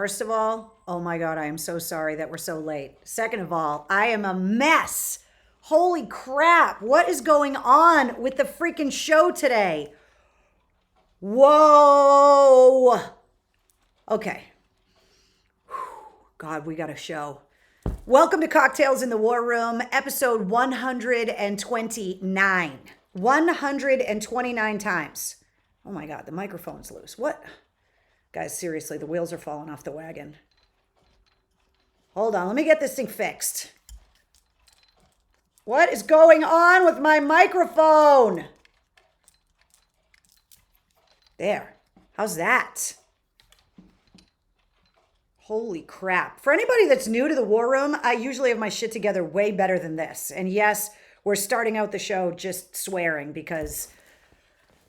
First of all, oh my God, I am so sorry that we're so late. Second of all, I am a mess. Holy crap. What is going on with the freaking show today? Whoa. Okay. God, we got a show. Welcome to Cocktails in the War Room, episode 129. 129 times. Oh my God, the microphone's loose. What? Guys, seriously, the wheels are falling off the wagon. Hold on, let me get this thing fixed. What is going on with my microphone? There. How's that? Holy crap. For anybody that's new to the War Room, I usually have my shit together way better than this. And yes, we're starting out the show just swearing because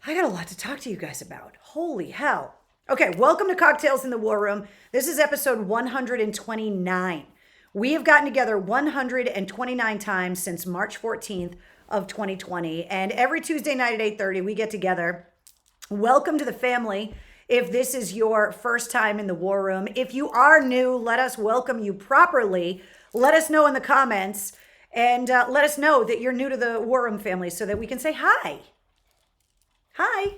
I got a lot to talk to you guys about. Holy hell. Okay, welcome to Cocktails in the War Room. This is episode 129. We have gotten together 129 times since March 14th of 2020. And every Tuesday night at 8:30, we get together. Welcome to the family. If this is your first time in the War Room, if you are new, let us welcome you properly. Let us know in the comments and let us know that you're new to the War Room family so that we can say hi. Hi.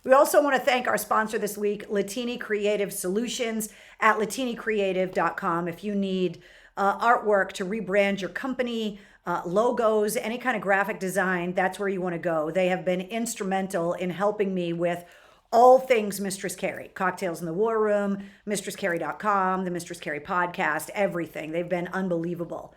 We also want to thank our sponsor this week, Latini Creative Solutions at latinicreative.com. If you need artwork to rebrand your company, logos, any kind of graphic design, that's where you want to go. They have been instrumental in helping me with all things Mistress Carrie, Cocktails in the War Room, mistresscarrie.com, the Mistress Carrie podcast, everything. They've been unbelievable.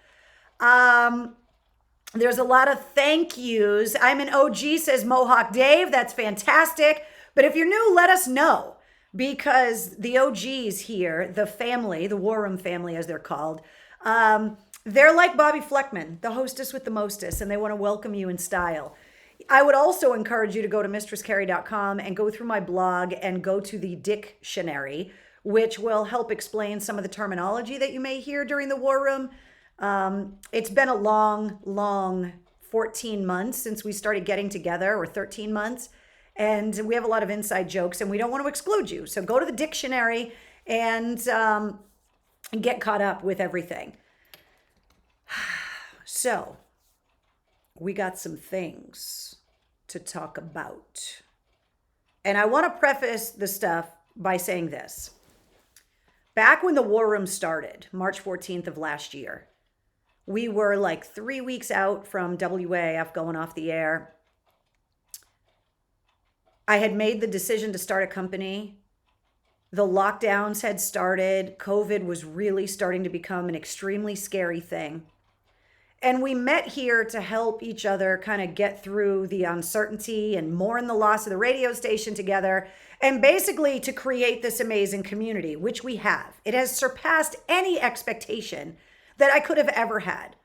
There's a lot of thank yous. I'm an OG, says Mohawk Dave. That's fantastic. But if you're new, let us know, because the OGs here, the family, the War Room family as they're called, they're like Bobby Fleckman, the hostess with the mostest, and they want to welcome you in style. I would also encourage you to go to mistresscarrie.com and go through my blog and go to the dictionary, which will help explain some of the terminology that you may hear during the War Room. It's been a long 14 months since we started getting together, or 13 months. And we have a lot of inside jokes and we don't want to exclude you. So go to the dictionary and get caught up with everything. So we got some things to talk about. And I want to preface the stuff by saying this. Back when the War Room started, March 14th of last year, we were like 3 weeks out from WAF going off the air. I had made the decision to start a company. The lockdowns had started. COVID was really starting to become an extremely scary thing. And we met here to help each other kind of get through the uncertainty and mourn the loss of the radio station together, and basically to create this amazing community, which we have. It has surpassed any expectation that I could have ever had.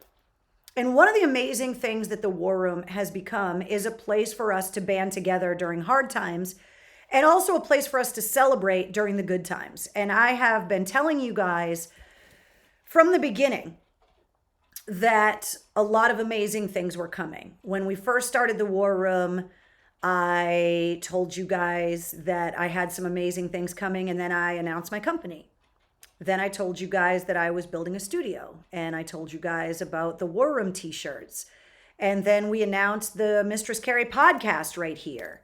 And one of the amazing things that the War Room has become is a place for us to band together during hard times, and also a place for us to celebrate during the good times. And I have been telling you guys from the beginning that a lot of amazing things were coming. When we first started the War Room, I told you guys that I had some amazing things coming, and then I announced my company. Then I told you guys that I was building a studio, and I told you guys about the War Room t-shirts. And then we announced the Mistress Carrie podcast right here.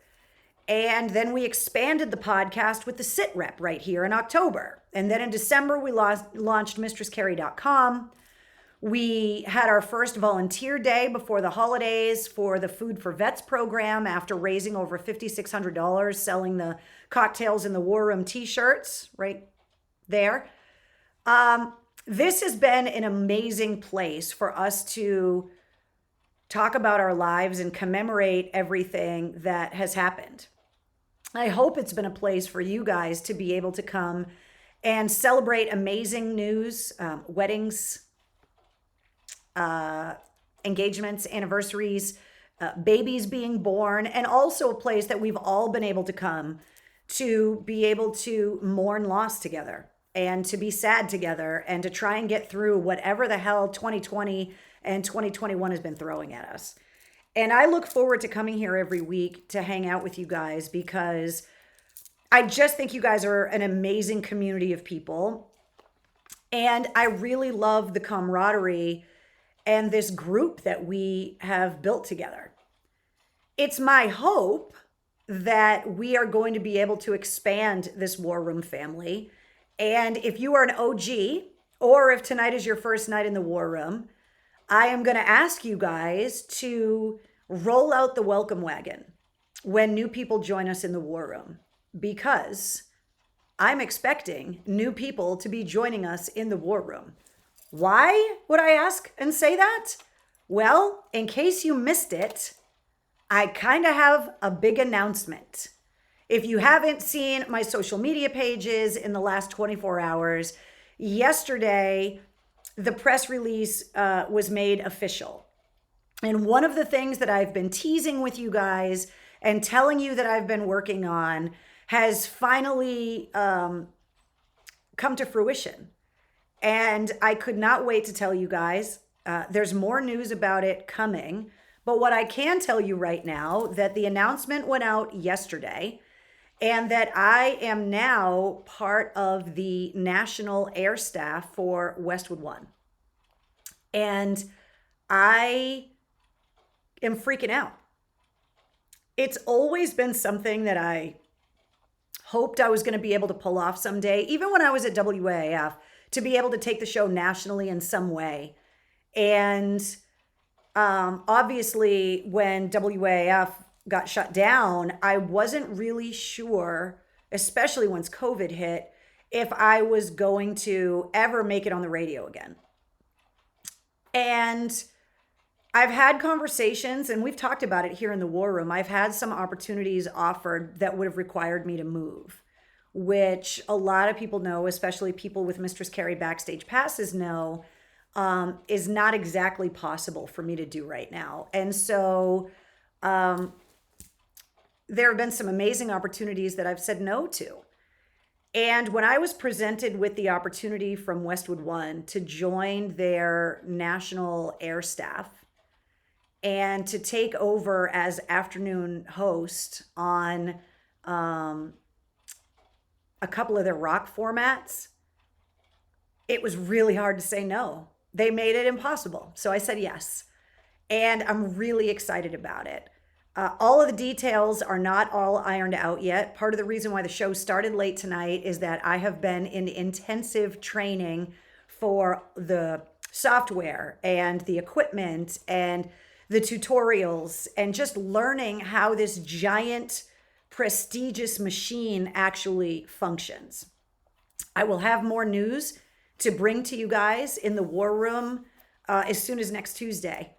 And then we expanded the podcast with the sit rep right here in October. And then in December, we launched mistresscarrie.com. We had our first volunteer day before the holidays for the Food for Vets program after raising over $5,600 selling the Cocktails in the War Room t-shirts right there. This has been an amazing place for us to talk about our lives and commemorate everything that has happened. I hope it's been a place for you guys to be able to come and celebrate amazing news, weddings, engagements, anniversaries, babies being born, and also a place that we've all been able to come to be able to mourn loss together and to be sad together and to try and get through whatever the hell 2020 and 2021 has been throwing at us. And I look forward to coming here every week to hang out with you guys because I just think you guys are an amazing community of people. And I really love the camaraderie and this group that we have built together. It's my hope that we are going to be able to expand this War Room family. And if you are an OG, or if tonight is your first night in the War Room, I am going to ask you guys to roll out the welcome wagon when new people join us in the War Room, because I'm expecting new people to be joining us in the War Room. Why would I ask and say that? Well, in case you missed it, I kind of have a big announcement. If you haven't seen my social media pages in the last 24 hours, yesterday the press release was made official. And one of the things that I've been teasing with you guys and telling you that I've been working on has finally come to fruition. And I could not wait to tell you guys. There's more news about it coming. But what I can tell you right now, that the announcement went out yesterday, and that I am now part of the National Air Staff for Westwood One. And I am freaking out. It's always been something that I hoped I was going to be able to pull off someday, even when I was at WAAF, to be able to take the show nationally in some way. And obviously, when WAAF got shut down, I wasn't really sure, especially once COVID hit, if I was going to ever make it on the radio again. And I've had conversations, and we've talked about it here in the War Room. I've had some opportunities offered that would have required me to move, which a lot of people know, especially people with Mistress Carrie backstage passes know, is not exactly possible for me to do right now. And so there have been some amazing opportunities that I've said no to. And when I was presented with the opportunity from Westwood One to join their national air staff and to take over as afternoon host on a couple of their rock formats, it was really hard to say no. They made it impossible. So I said yes. And I'm really excited about it. All of the details are not all ironed out yet. Part of the reason why the show started late tonight is that I have been in intensive training for the software and the equipment and the tutorials and just learning how this giant, prestigious machine actually functions. I will have more news to bring to you guys in the War Room as soon as next Tuesday.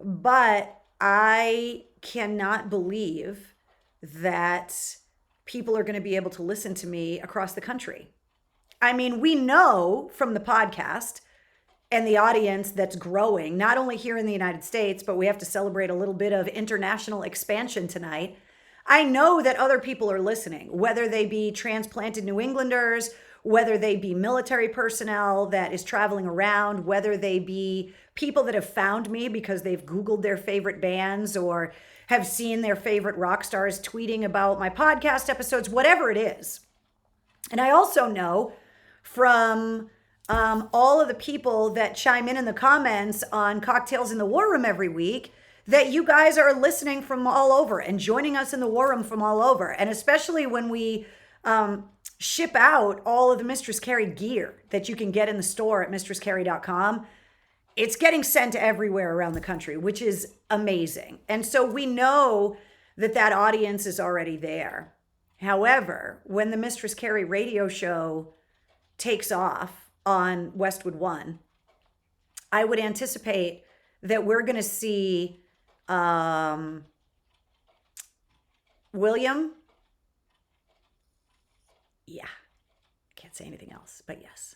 But I cannot believe that people are going to be able to listen to me across the country. I mean, we know from the podcast and the audience that's growing, not only here in the United States, but we have to celebrate a little bit of international expansion tonight. I know that other people are listening, whether they be transplanted New Englanders, whether they be military personnel that is traveling around, whether they be people that have found me because they've Googled their favorite bands or have seen their favorite rock stars tweeting about my podcast episodes, whatever it is. And I also know from all of the people that chime in the comments on Cocktails in the War Room every week that you guys are listening from all over and joining us in the War Room from all over. And especially when we ship out all of the Mistress Carrie gear that you can get in the store at mistresscarrie.com. It's getting sent everywhere around the country, which is amazing. And so we know that that audience is already there. However, when the Mistress Carrie radio show takes off on Westwood One, I would anticipate that we're going to see William. Yeah, can't say anything else, but yes.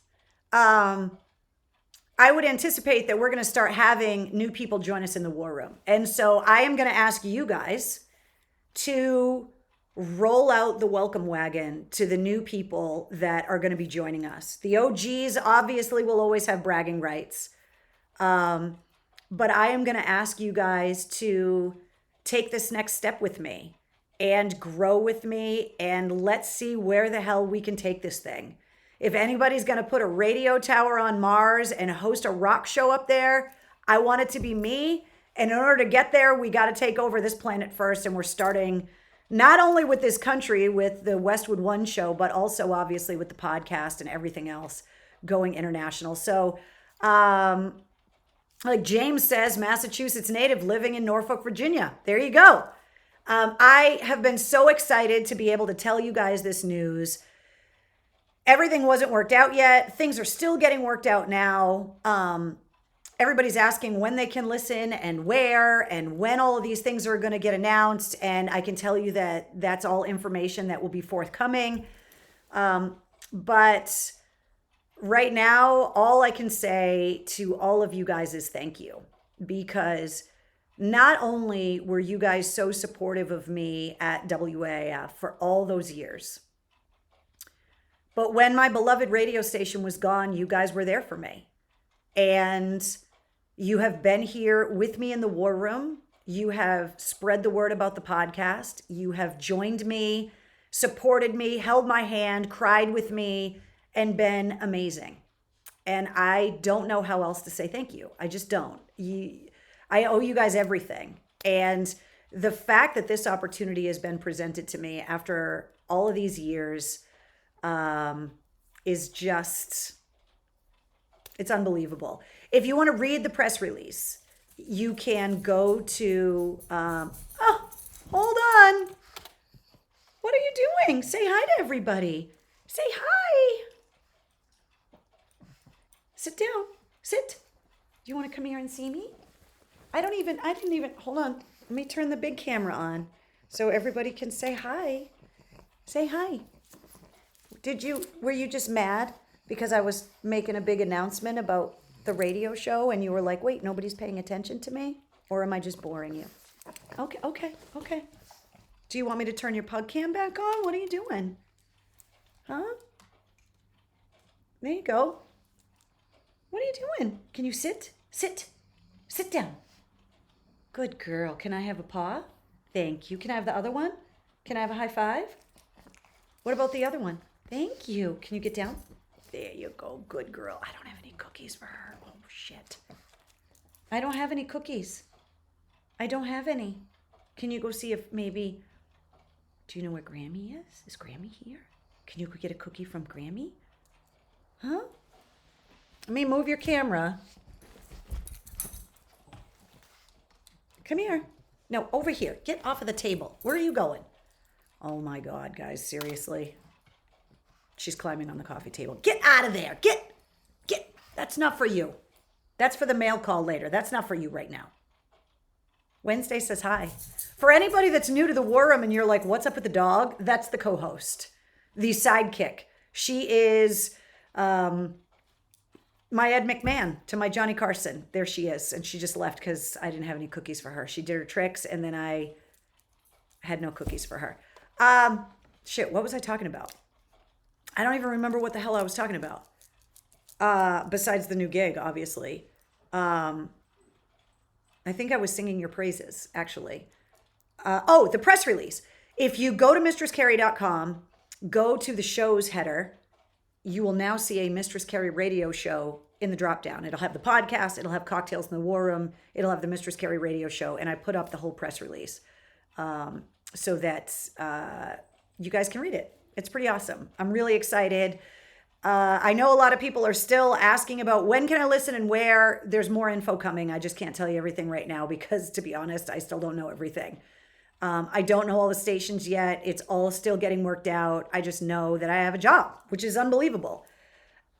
I would anticipate that we're going to start having new people join us in the War Room. And so I am going to ask you guys to roll out the welcome wagon to the new people that are going to be joining us. The OGs obviously will always have bragging rights. But I am going to ask you guys to take this next step with me and grow with me, and let's see where the hell we can take this thing. If anybody's going to put a radio tower on Mars and host a rock show up there, I want it to be me. And in order to get there, we got to take over this planet first. And we're starting not only with this country, with the Westwood One show, but also obviously with the podcast and everything else going international. So, like James says, Massachusetts native living in Norfolk, Virginia. There you go. I have been so excited to be able to tell you guys this news. Everything wasn't worked out yet. Things are still getting worked out now. Everybody's asking when they can listen and where and when all of these things are going to get announced. And I can tell you that that's all information that will be forthcoming. But right now, all I can say to all of you guys is thank you, because not only were you guys so supportive of me at WAF for all those years, but when my beloved radio station was gone, you guys were there for me. And you have been here with me in the war room. You have spread the word about the podcast. You have joined me, supported me, held my hand, cried with me, and been amazing. And I don't know how else to say thank you. I just don't. I owe you guys everything. And the fact that this opportunity has been presented to me after all of these years is just, it's unbelievable. If you want to read the press release, you can go to, oh, hold on. What are you doing? Say hi to everybody. Say hi. Sit down. Sit. Do you want to come here and see me? I didn't even, hold on. Let me turn the big camera on so everybody can say hi. Say hi. Were you just mad because I was making a big announcement about the radio show and you were like, wait, nobody's paying attention to me? Or am I just boring you? Okay. Do you want me to turn your pug cam back on? What are you doing? Huh? There you go. What are you doing? Can you sit? Sit down. Good girl. Can I have a paw? Thank you. Can I have the other one? Can I have a high five? What about the other one? Thank you. Can you get down? There you go. Good girl. I don't have any cookies for her. Oh, shit. I don't have any cookies. I don't have any. Can you go see if maybe... Do you know where Grammy is? Is Grammy here? Can you go get a cookie from Grammy? Huh? Let me move your camera. Come here. No, over here. Get off of the table. Where are you going? Oh my God, guys, seriously. She's climbing on the coffee table. Get out of there. Get. That's not for you. That's for the mail call later. That's not for you right now. Wednesday says hi. For anybody that's new to the war room and you're like, what's up with the dog? That's the co-host, the sidekick. She is my Ed McMahon to my Johnny Carson. There she is. And she just left because I didn't have any cookies for her. She did her tricks and then I had no cookies for her. Shit, what was I talking about? I don't even remember what the hell I was talking about. Besides the new gig, obviously. I think I was singing your praises, actually. The press release. If you go to mistresscarrie.com, go to the shows header, you will now see a Mistress Carrie radio show in the drop down. It'll have the podcast, it'll have Cocktails in the War Room, it'll have the Mistress Carrie radio show, and I put up the whole press release so that you guys can read it. It's pretty awesome. I'm really excited. I know a lot of people are still asking about when can I listen and where. There's more info coming. I just can't tell you everything right now because, to be honest, I still don't know everything. I don't know all the stations yet. It's all still getting worked out. I just know that I have a job, which is unbelievable.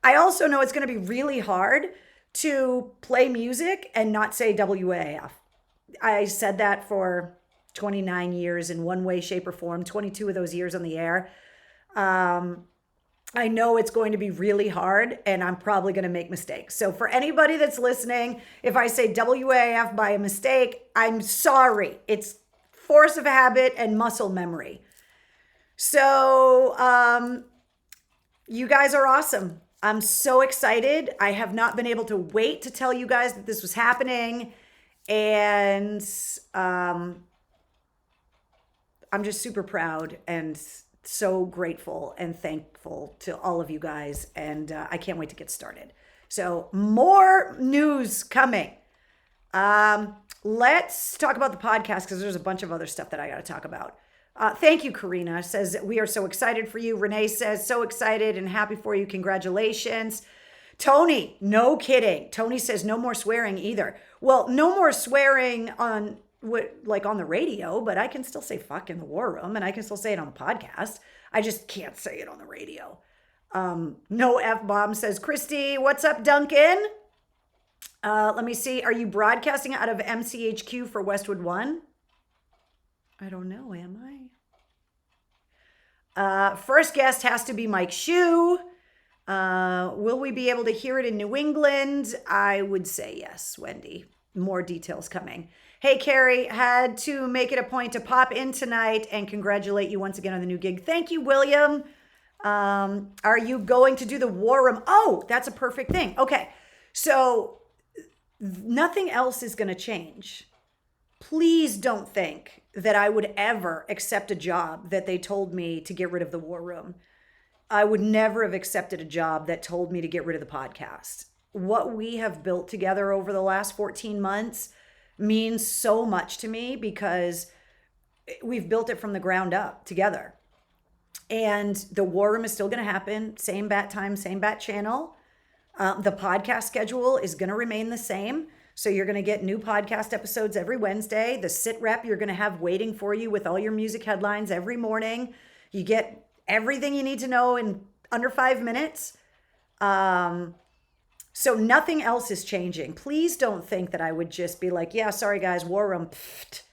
I also know it's going to be really hard to play music and not say WAF. I said that for 29 years in one way, shape, or form, 22 of those years on the air. I know it's going to be really hard and I'm probably going to make mistakes. So for anybody that's listening, if I say WAF by a mistake, I'm sorry. It's force of habit and muscle memory. So you guys are awesome. I'm so excited. I have not been able to wait to tell you guys that this was happening. And I'm just super proud and so grateful and thankful to all of you guys, and I can't wait to get started. So more news coming. Let's talk about the podcast because there's a bunch of other stuff that I got to talk about. Thank you, Karina. Says, we are so excited for you. Renee says, so excited and happy for you. Congratulations. Tony, no kidding. Tony says, no more swearing either. Well, no more swearing on the radio, but I can still say fuck in the war room and I can still say it on the podcast. I just can't say it on the radio. No F-bomb, says Christy. What's up, Duncan? Let me see. Are you broadcasting out of MCHQ for Westwood One? I don't know. Am I? First guest has to be Mike Shue. Will we be able to hear it in New England? I would say yes, Wendy. More details coming. Hey, Carrie, had to make it a point to pop in tonight and congratulate you once again on the new gig. Thank you, William. Are you going to do the war room? Oh, that's a perfect thing. Okay, so nothing else is going to change. Please don't think that I would ever accept a job that they told me to get rid of the war room. I would never have accepted a job that told me to get rid of the podcast. What we have built together over the last 14 months means so much to me because we've built it from the ground up together. And the war room is still going to happen. Same bat time, same bat channel. The podcast schedule is going to remain the same. So you're going to get new podcast episodes every Wednesday. The sit rep you're going to have waiting for you with all your music headlines every morning. You get everything you need to know in under 5 minutes. So nothing else is changing. Please don't think that I would just be like, yeah, sorry guys, war room. Pfft.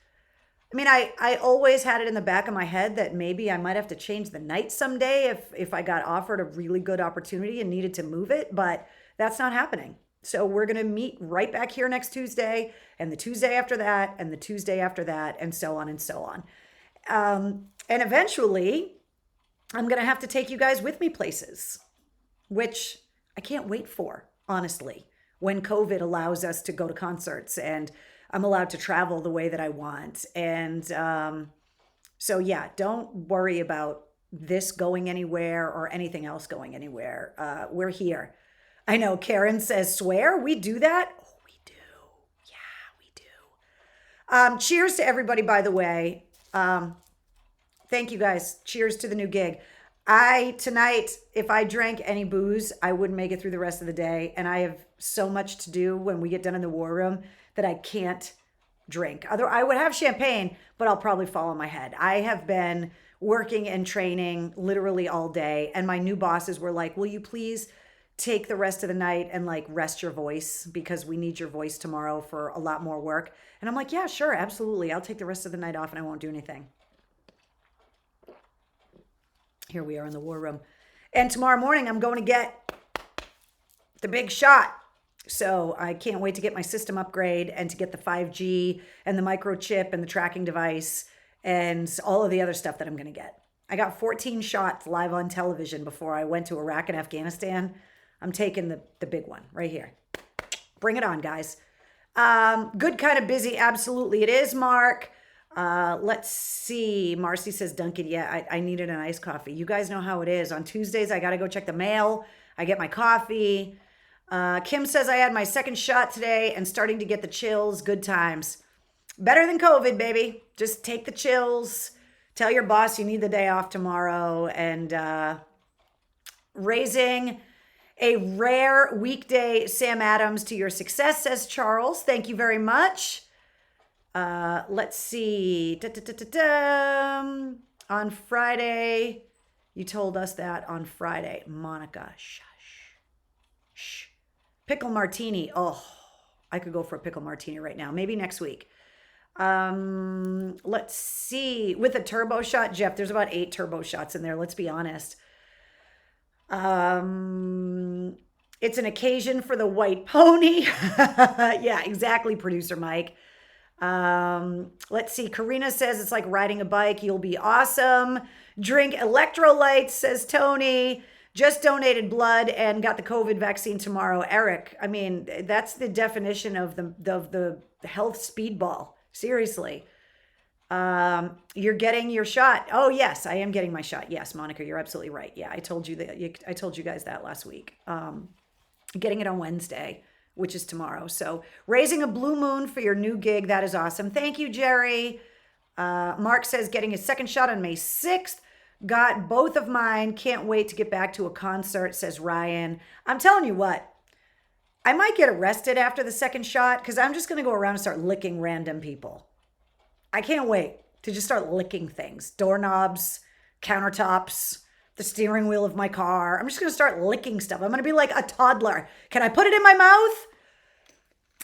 I mean, I always had it in the back of my head that maybe I might have to change the night someday if I got offered a really good opportunity and needed to move it, but that's not happening. So we're going to meet right back here next Tuesday and the Tuesday after that and the Tuesday after that and so on and so on. And eventually I'm going to have to take you guys with me places, which I can't wait for, honestly, when COVID allows us to go to concerts and I'm allowed to travel the way that I want. And so, yeah, don't worry about this going anywhere or anything else going anywhere. We're here. I know Karen says, swear? We do that? Oh, we do. Yeah, we do. Cheers to everybody, by the way. Thank you, guys. Cheers to the new gig. Tonight, if I drank any booze, I wouldn't make it through the rest of the day. And I have so much to do when we get done in the war room that I can't drink. Otherwise, I would have champagne, but I'll probably fall on my head. I have been working and training literally all day. And my new bosses were like, will you please take the rest of the night and like rest your voice because we need your voice tomorrow for a lot more work. And I'm like, yeah, sure, absolutely. I'll take the rest of the night off and I won't do anything. Here we are in the war room. And tomorrow morning, I'm going to get the big shot. So I can't wait to get my system upgrade and to get the 5G and the microchip and the tracking device and all of the other stuff that I'm going to get. I got 14 shots live on television before I went to Iraq and Afghanistan. I'm taking the big one right here. Bring it on, guys. Good kind of busy. Absolutely it is, Mark. Let's see. Marcy says, Duncan, yeah, I needed an iced coffee. You guys know how it is. On Tuesdays, I got to go check the mail. I get my coffee. Kim says I had my second shot today and starting to get the chills. Good times. Better than COVID, baby. Just take the chills. Tell your boss you need the day off tomorrow. And raising a rare weekday Sam Adams to your success, says Charles. Thank you very much. Let's see. On Friday, you told us that on Friday. Monica, shush. Shh. Pickle martini. Oh, I could go for a pickle martini right now. Maybe next week. Let's see. With a turbo shot, Jeff, there's about 8 turbo shots in there. Let's be honest. It's an occasion for the white pony. Yeah, exactly, producer Mike. Let's see. Karina says it's like riding a bike. You'll be awesome. Drink electrolytes, says Tony. Just donated blood and got the COVID vaccine tomorrow. Eric, I mean, that's the definition of the health speedball. Seriously. You're getting your shot. Oh yes, I am getting my shot. Yes, Monica, you're absolutely right. Yeah, I told you that. I told you guys that last week. Getting it on Wednesday, which is tomorrow. So raising a blue moon for your new gig. That is awesome. Thank you, Jerry. Mark says getting his second shot on May 6th. Got both of mine. Can't wait to get back to a concert, says Ryan. I'm telling you what, I might get arrested after the second shot because I'm just going to go around and start licking random people. I can't wait to just start licking things. Doorknobs, countertops, the steering wheel of my car. I'm just going to start licking stuff. I'm going to be like a toddler. Can I put it in my mouth?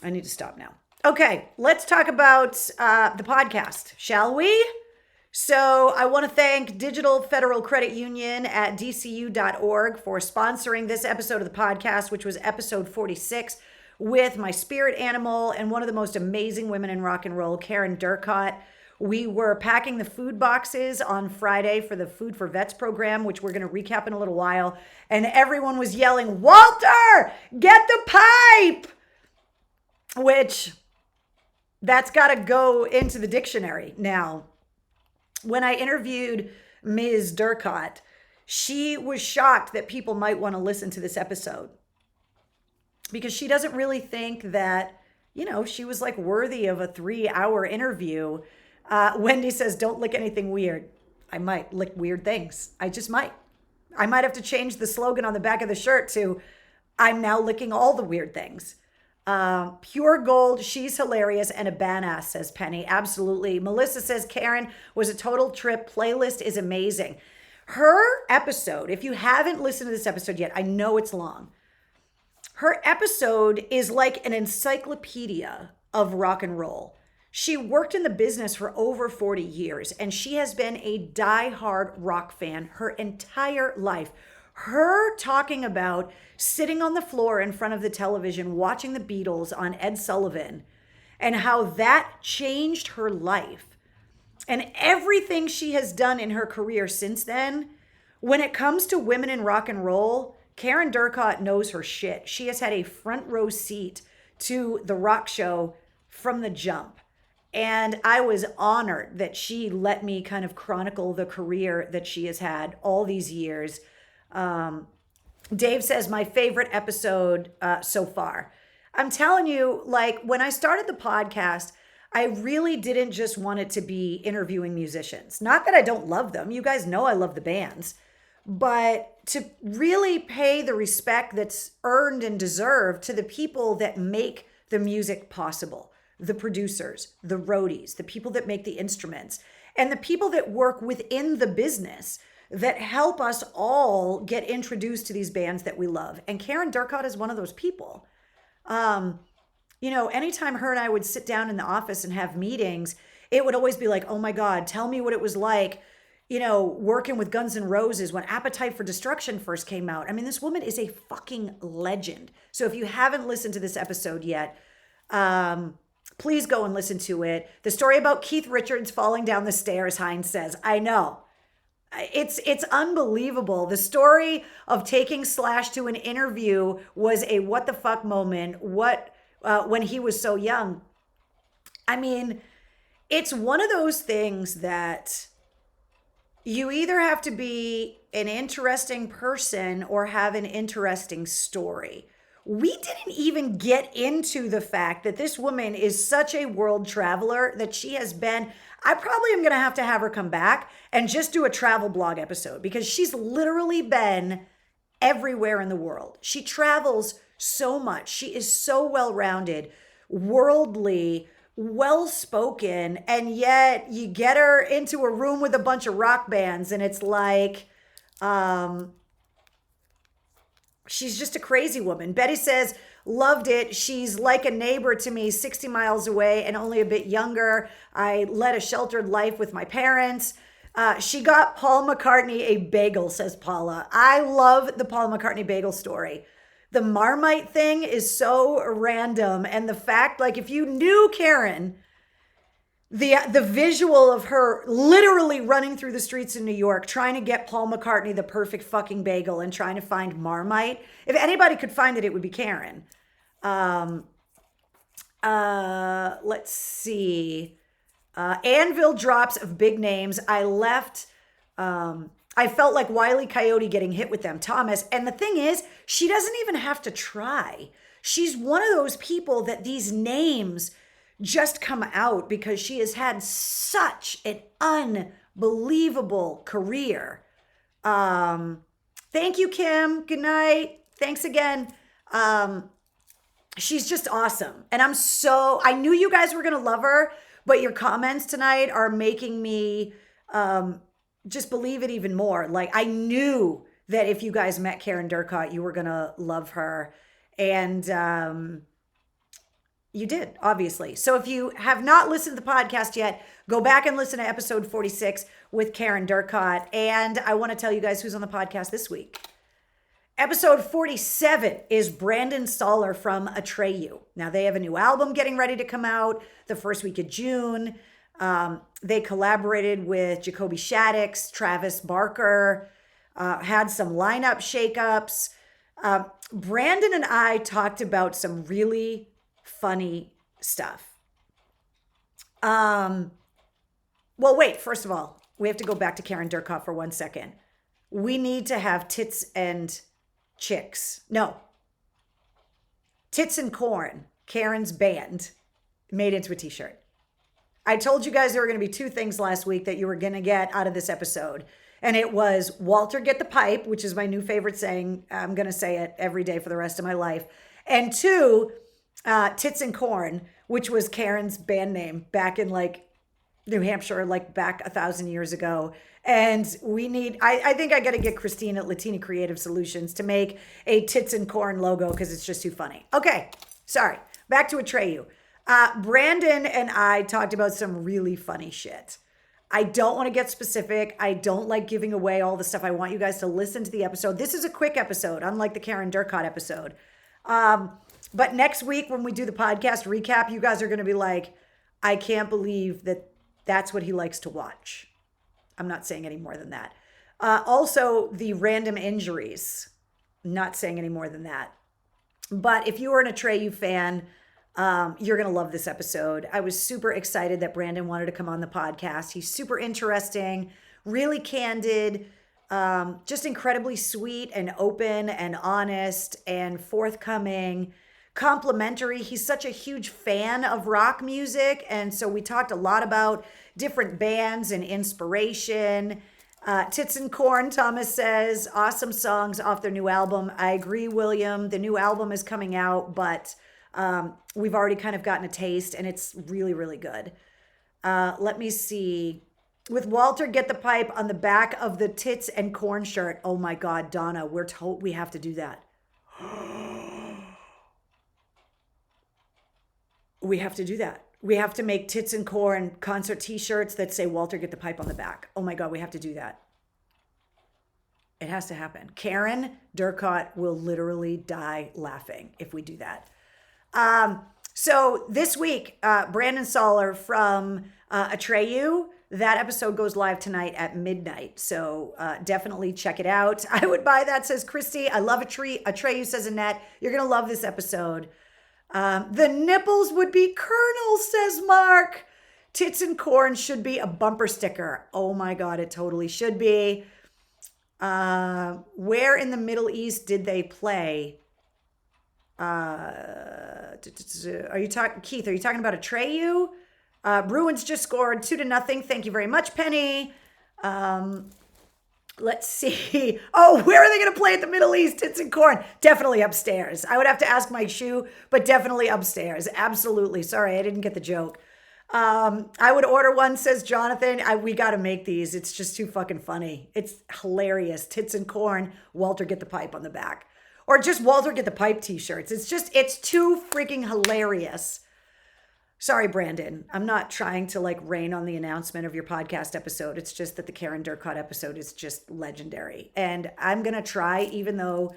I need to stop now. Okay, let's talk about the podcast, shall we? So I want to thank Digital Federal Credit Union at dcu.org for sponsoring this episode of the podcast, which was episode 46, with my spirit animal and one of the most amazing women in rock and roll, Karen Durcott. We were packing the food boxes on Friday for the Food for Vets program, which we're going to recap in a little while. And everyone was yelling, Walter, get the pipe! Which, that's got to go into the dictionary now. When I interviewed Ms. Durcott, she was shocked that people might want to listen to this episode because she doesn't really think that, she was like worthy of a 3-hour interview. Wendy says, don't lick anything weird. I might lick weird things. I just might. I might have to change the slogan on the back of the shirt to, I'm now licking all the weird things. Pure gold, she's hilarious and a badass, says Penny. Absolutely. Melissa says Karen was a total trip. Playlist is amazing. Her episode, if you haven't listened to this episode yet, I know it's long. Her episode is like an encyclopedia of rock and roll. She worked in the business for over 40 years and she has been a diehard rock fan her entire life. Her talking about sitting on the floor in front of the television, watching the Beatles on Ed Sullivan, and how that changed her life. And everything she has done in her career since then, when it comes to women in rock and roll, Karen Durcott knows her shit. She has had a front row seat to the rock show from the jump. And I was honored that she let me kind of chronicle the career that she has had all these years. Dave says, my favorite episode so far. I'm telling you, like, when I started the podcast, I really didn't just want it to be interviewing musicians. Not that I don't love them. You guys know I love the bands. But to really pay the respect that's earned and deserved to the people that make the music possible. The producers, the roadies, the people that make the instruments, and the people that work within the business that help us all get introduced to these bands that we love. And Karen Durcott is one of those people. Anytime her and I would sit down in the office and have meetings, it would always be like, oh my God, tell me what it was like, working with Guns N' Roses when Appetite for Destruction first came out. I mean, this woman is a fucking legend. So if you haven't listened to this episode yet, please go and listen to it. The story about Keith Richards falling down the stairs, Hines says, I know. It's unbelievable. The story of taking Slash to an interview was a what the fuck moment. When he was so young. I mean, it's one of those things that you either have to be an interesting person or have an interesting story. We didn't even get into the fact that this woman is such a world traveler that she has been. I probably am going to have her come back and just do a travel blog episode because she's literally been everywhere in the world. She travels so much. She is so well-rounded, worldly, well-spoken, and yet you get her into a room with a bunch of rock bands and it's like, she's just a crazy woman. Betty says, loved it. She's like a neighbor to me, 60 miles away and only a bit younger. I led a sheltered life with my parents. She got Paul McCartney a bagel, says Paula. I love the Paul McCartney bagel story. The Marmite thing is so random. And the fact, like, if you knew Karen, the visual of her literally running through the streets in New York, trying to get Paul McCartney the perfect fucking bagel and trying to find Marmite. If anybody could find it, it would be Karen. Let's see. Anvil drops of big names. I left. I felt like Wile E. Coyote getting hit with them, Thomas. And the thing is, she doesn't even have to try. She's one of those people that these names just come out because she has had such an unbelievable career. Thank you, Kim. Good night. Thanks again. She's just awesome. And I knew you guys were going to love her, but your comments tonight are making me just believe it even more. Like, I knew that if you guys met Karen Durcott, you were going to love her. And you did, obviously. So if you have not listened to the podcast yet, go back and listen to episode 46 with Karen Durcott. And I want to tell you guys who's on the podcast this week. Episode 47 is Brandon Soller from Atreyu. Now, they have a new album getting ready to come out the first week of June. They collaborated with Jacoby Shaddix, Travis Barker, had some lineup shakeups. Brandon and I talked about some really funny stuff. Well, wait, first of all, we have to go back to Karen Durcott for 1 second. We need to have Tits and Chicks. No. Tits and Corn, Karen's band, made into a t-shirt. I told you guys there were going to be two things last week that you were going to get out of this episode. And it was Walter, get the pipe, which is my new favorite saying. I'm going to say it every day for the rest of my life. And two, Tits and Corn, which was Karen's band name back in like New Hampshire, like back 1,000 years ago. And I think I got to get Christine at Latina Creative Solutions to make a Tits and Corn logo because it's just too funny. Okay, sorry. Back to Atreyu. Brandon and I talked about some really funny shit. I don't want to get specific. I don't like giving away all the stuff. I want you guys to listen to the episode. This is a quick episode, unlike the Karen Durcott episode. But next week when we do the podcast recap, you guys are going to be like, I can't believe that that's what he likes to watch. I'm not saying any more than that. Also, the random injuries. Not saying any more than that. But if you are an Atreyu fan, you're going to love this episode. I was super excited that Brandon wanted to come on the podcast. He's super interesting, really candid, just incredibly sweet and open and honest and forthcoming, complimentary. He's such a huge fan of rock music. And so we talked a lot about different bands and inspiration. Tits and Corn, Thomas says, awesome songs off their new album. I agree, William. The new album is coming out, but we've already kind of gotten a taste and it's really, really good. Let me see. With Walter, get the pipe on the back of the Tits and Corn shirt. Oh my God, Donna, we're told we have to do that. We have to do that. We have to make Tits and Corn concert t-shirts that say Walter, get the pipe on the back. Oh my God, we have to do that. It has to happen. Karen Durcott will literally die laughing if we do that. So this week, Brandon Soller from Atreyu, that episode goes live tonight at midnight. So definitely check it out. I would buy that, says Christy. I love Atreyu, says Annette. You're going to love this episode. The nipples would be Colonel, says Mark. Tits and Corn should be a bumper sticker. Oh my God, it totally should be. Where in the Middle East did they play? Are you talking, Keith? Are you talking about Atreyu? Bruins just scored 2-0. Thank you very much, Penny. Let's see. Oh, where are they going to play at the Middle East? Tits and Corn. Definitely upstairs. I would have to ask my shoe, but definitely upstairs. Absolutely. Sorry, I didn't get the joke. I would order one, says Jonathan. We got to make these. It's just too fucking funny. It's hilarious. Tits and Corn. Walter, get the pipe on the back. Or just Walter, get the pipe t-shirts. It's too freaking hilarious. Sorry, Brandon. I'm not trying to like rain on the announcement of your podcast episode. It's just that the Karen Durcott episode is just legendary. And I'm going to try, even though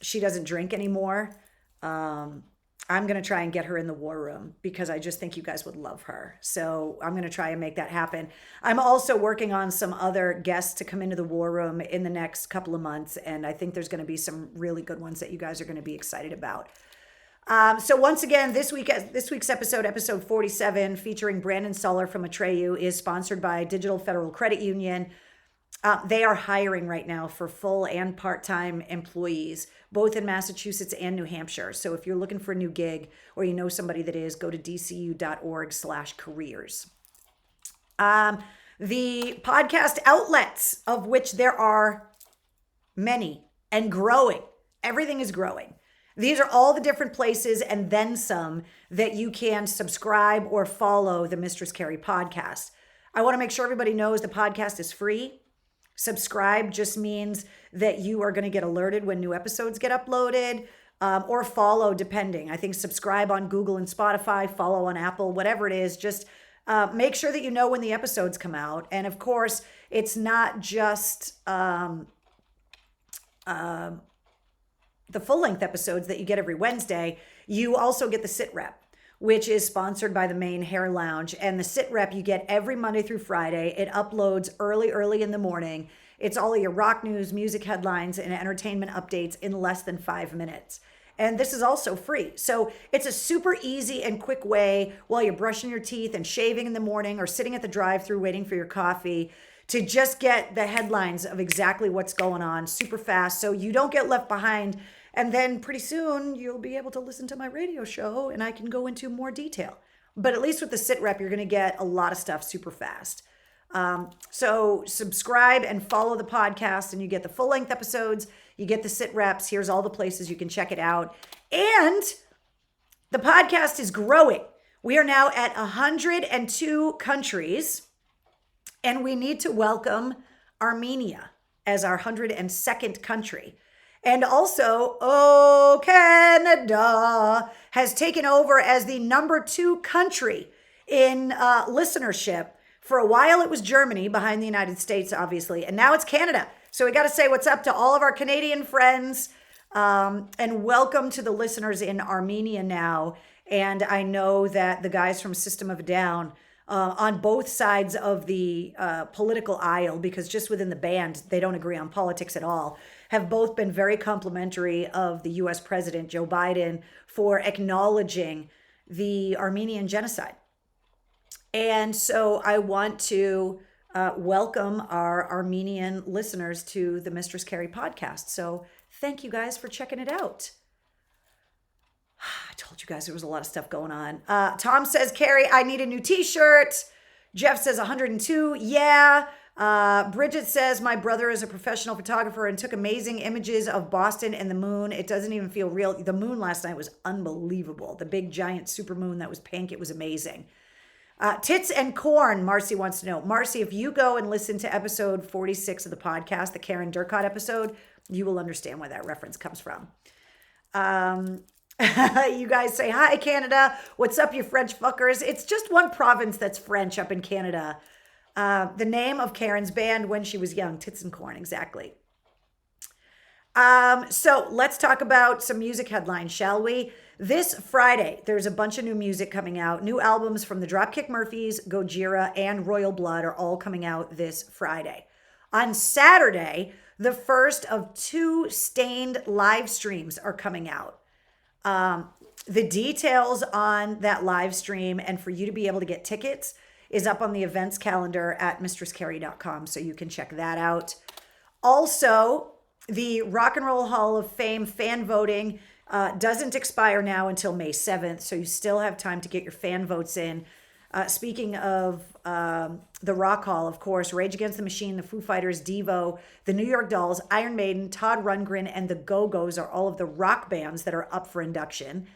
she doesn't drink anymore, I'm going to try and get her in the war room because I just think you guys would love her. So I'm going to try and make that happen. I'm also working on some other guests to come into the war room in the next couple of months. And I think there's going to be some really good ones that you guys are going to be excited about. So once again, this week's episode 47, featuring Brandon Suller from Atreyu, is sponsored by Digital Federal Credit Union. They are hiring right now for full and part-time employees, both in Massachusetts and New Hampshire. So if you're looking for a new gig or you know somebody that is, go to dcu.org/careers. The podcast outlets, of which there are many and growing. Everything is growing. These are all the different places and then some that you can subscribe or follow the Mistress Carrie podcast. I want to make sure everybody knows the podcast is free. Subscribe just means that you are going to get alerted when new episodes get uploaded, or follow, depending. I think subscribe on Google and Spotify, follow on Apple, whatever it is. Just make sure that you know when the episodes come out. And of course, it's not just the full-length episodes that you get every Wednesday. You also get the Sit Rep, which is sponsored by the Maine Hair Lounge. And the Sit Rep you get every Monday through Friday. It uploads early in the morning. It's all of your rock news, music headlines, and entertainment updates in less than 5 minutes. And this is also free. So it's a super easy and quick way while you're brushing your teeth and shaving in the morning or sitting at the drive-thru waiting for your coffee to just get the headlines of exactly what's going on super fast so you don't get left behind. And then pretty soon you'll be able to listen to my radio show and I can go into more detail. But at least with the Sit Rep, you're going to get a lot of stuff super fast. So subscribe and follow the podcast and you get the full length episodes. You get the Sit Reps. Here's all the places you can check it out. And the podcast is growing. We are now at 102 countries. And we need to welcome Armenia as our 102nd country. And also, Canada has taken over as the number 2 country in listenership. For a while, it was Germany, behind the United States, obviously. And now it's Canada. So we got to say what's up to all of our Canadian friends. And welcome to the listeners in Armenia now. And I know that the guys from System of a Down, on both sides of the political aisle, because just within the band, they don't agree on politics at all, have both been very complimentary of the U.S. President Joe Biden for acknowledging the Armenian genocide. And so I want to welcome our Armenian listeners to the Mistress Carrie podcast. So thank you guys for checking it out. I told you guys there was a lot of stuff going on. Tom says, Carrie, I need a new t-shirt. Jeff says 102. Yeah. Bridget says, my brother is a professional photographer and took amazing images of Boston and the moon. It doesn't even feel real. The moon last night was unbelievable. The big giant super moon that was pink. It was amazing. Tits and corn, Marcy wants to know. Marcy, if you go and listen to episode 46 of the podcast, the Karen Durcott episode, you will understand where that reference comes from. You guys say, hi, Canada. What's up, you French fuckers? It's just one province that's French up in Canada. The name of Karen's band when she was young, Tits and Corn, exactly. So let's talk about some music headlines, shall we? This Friday, there's a bunch of new music coming out. New albums from the Dropkick Murphys, Gojira, and Royal Blood are all coming out this Friday. On Saturday, the first of 2 Stained live streams are coming out. The details on that live stream and for you to be able to get tickets is up on the events calendar at mistresscarrie.com, so you can check that out. Also, the Rock and Roll Hall of Fame fan voting doesn't expire now until May 7th, so you still have time to get your fan votes in. Speaking of the Rock Hall, of course, Rage Against the Machine, the Foo Fighters, Devo, the New York Dolls, Iron Maiden, Todd Rundgren, and the Go-Go's are all of the rock bands that are up for induction.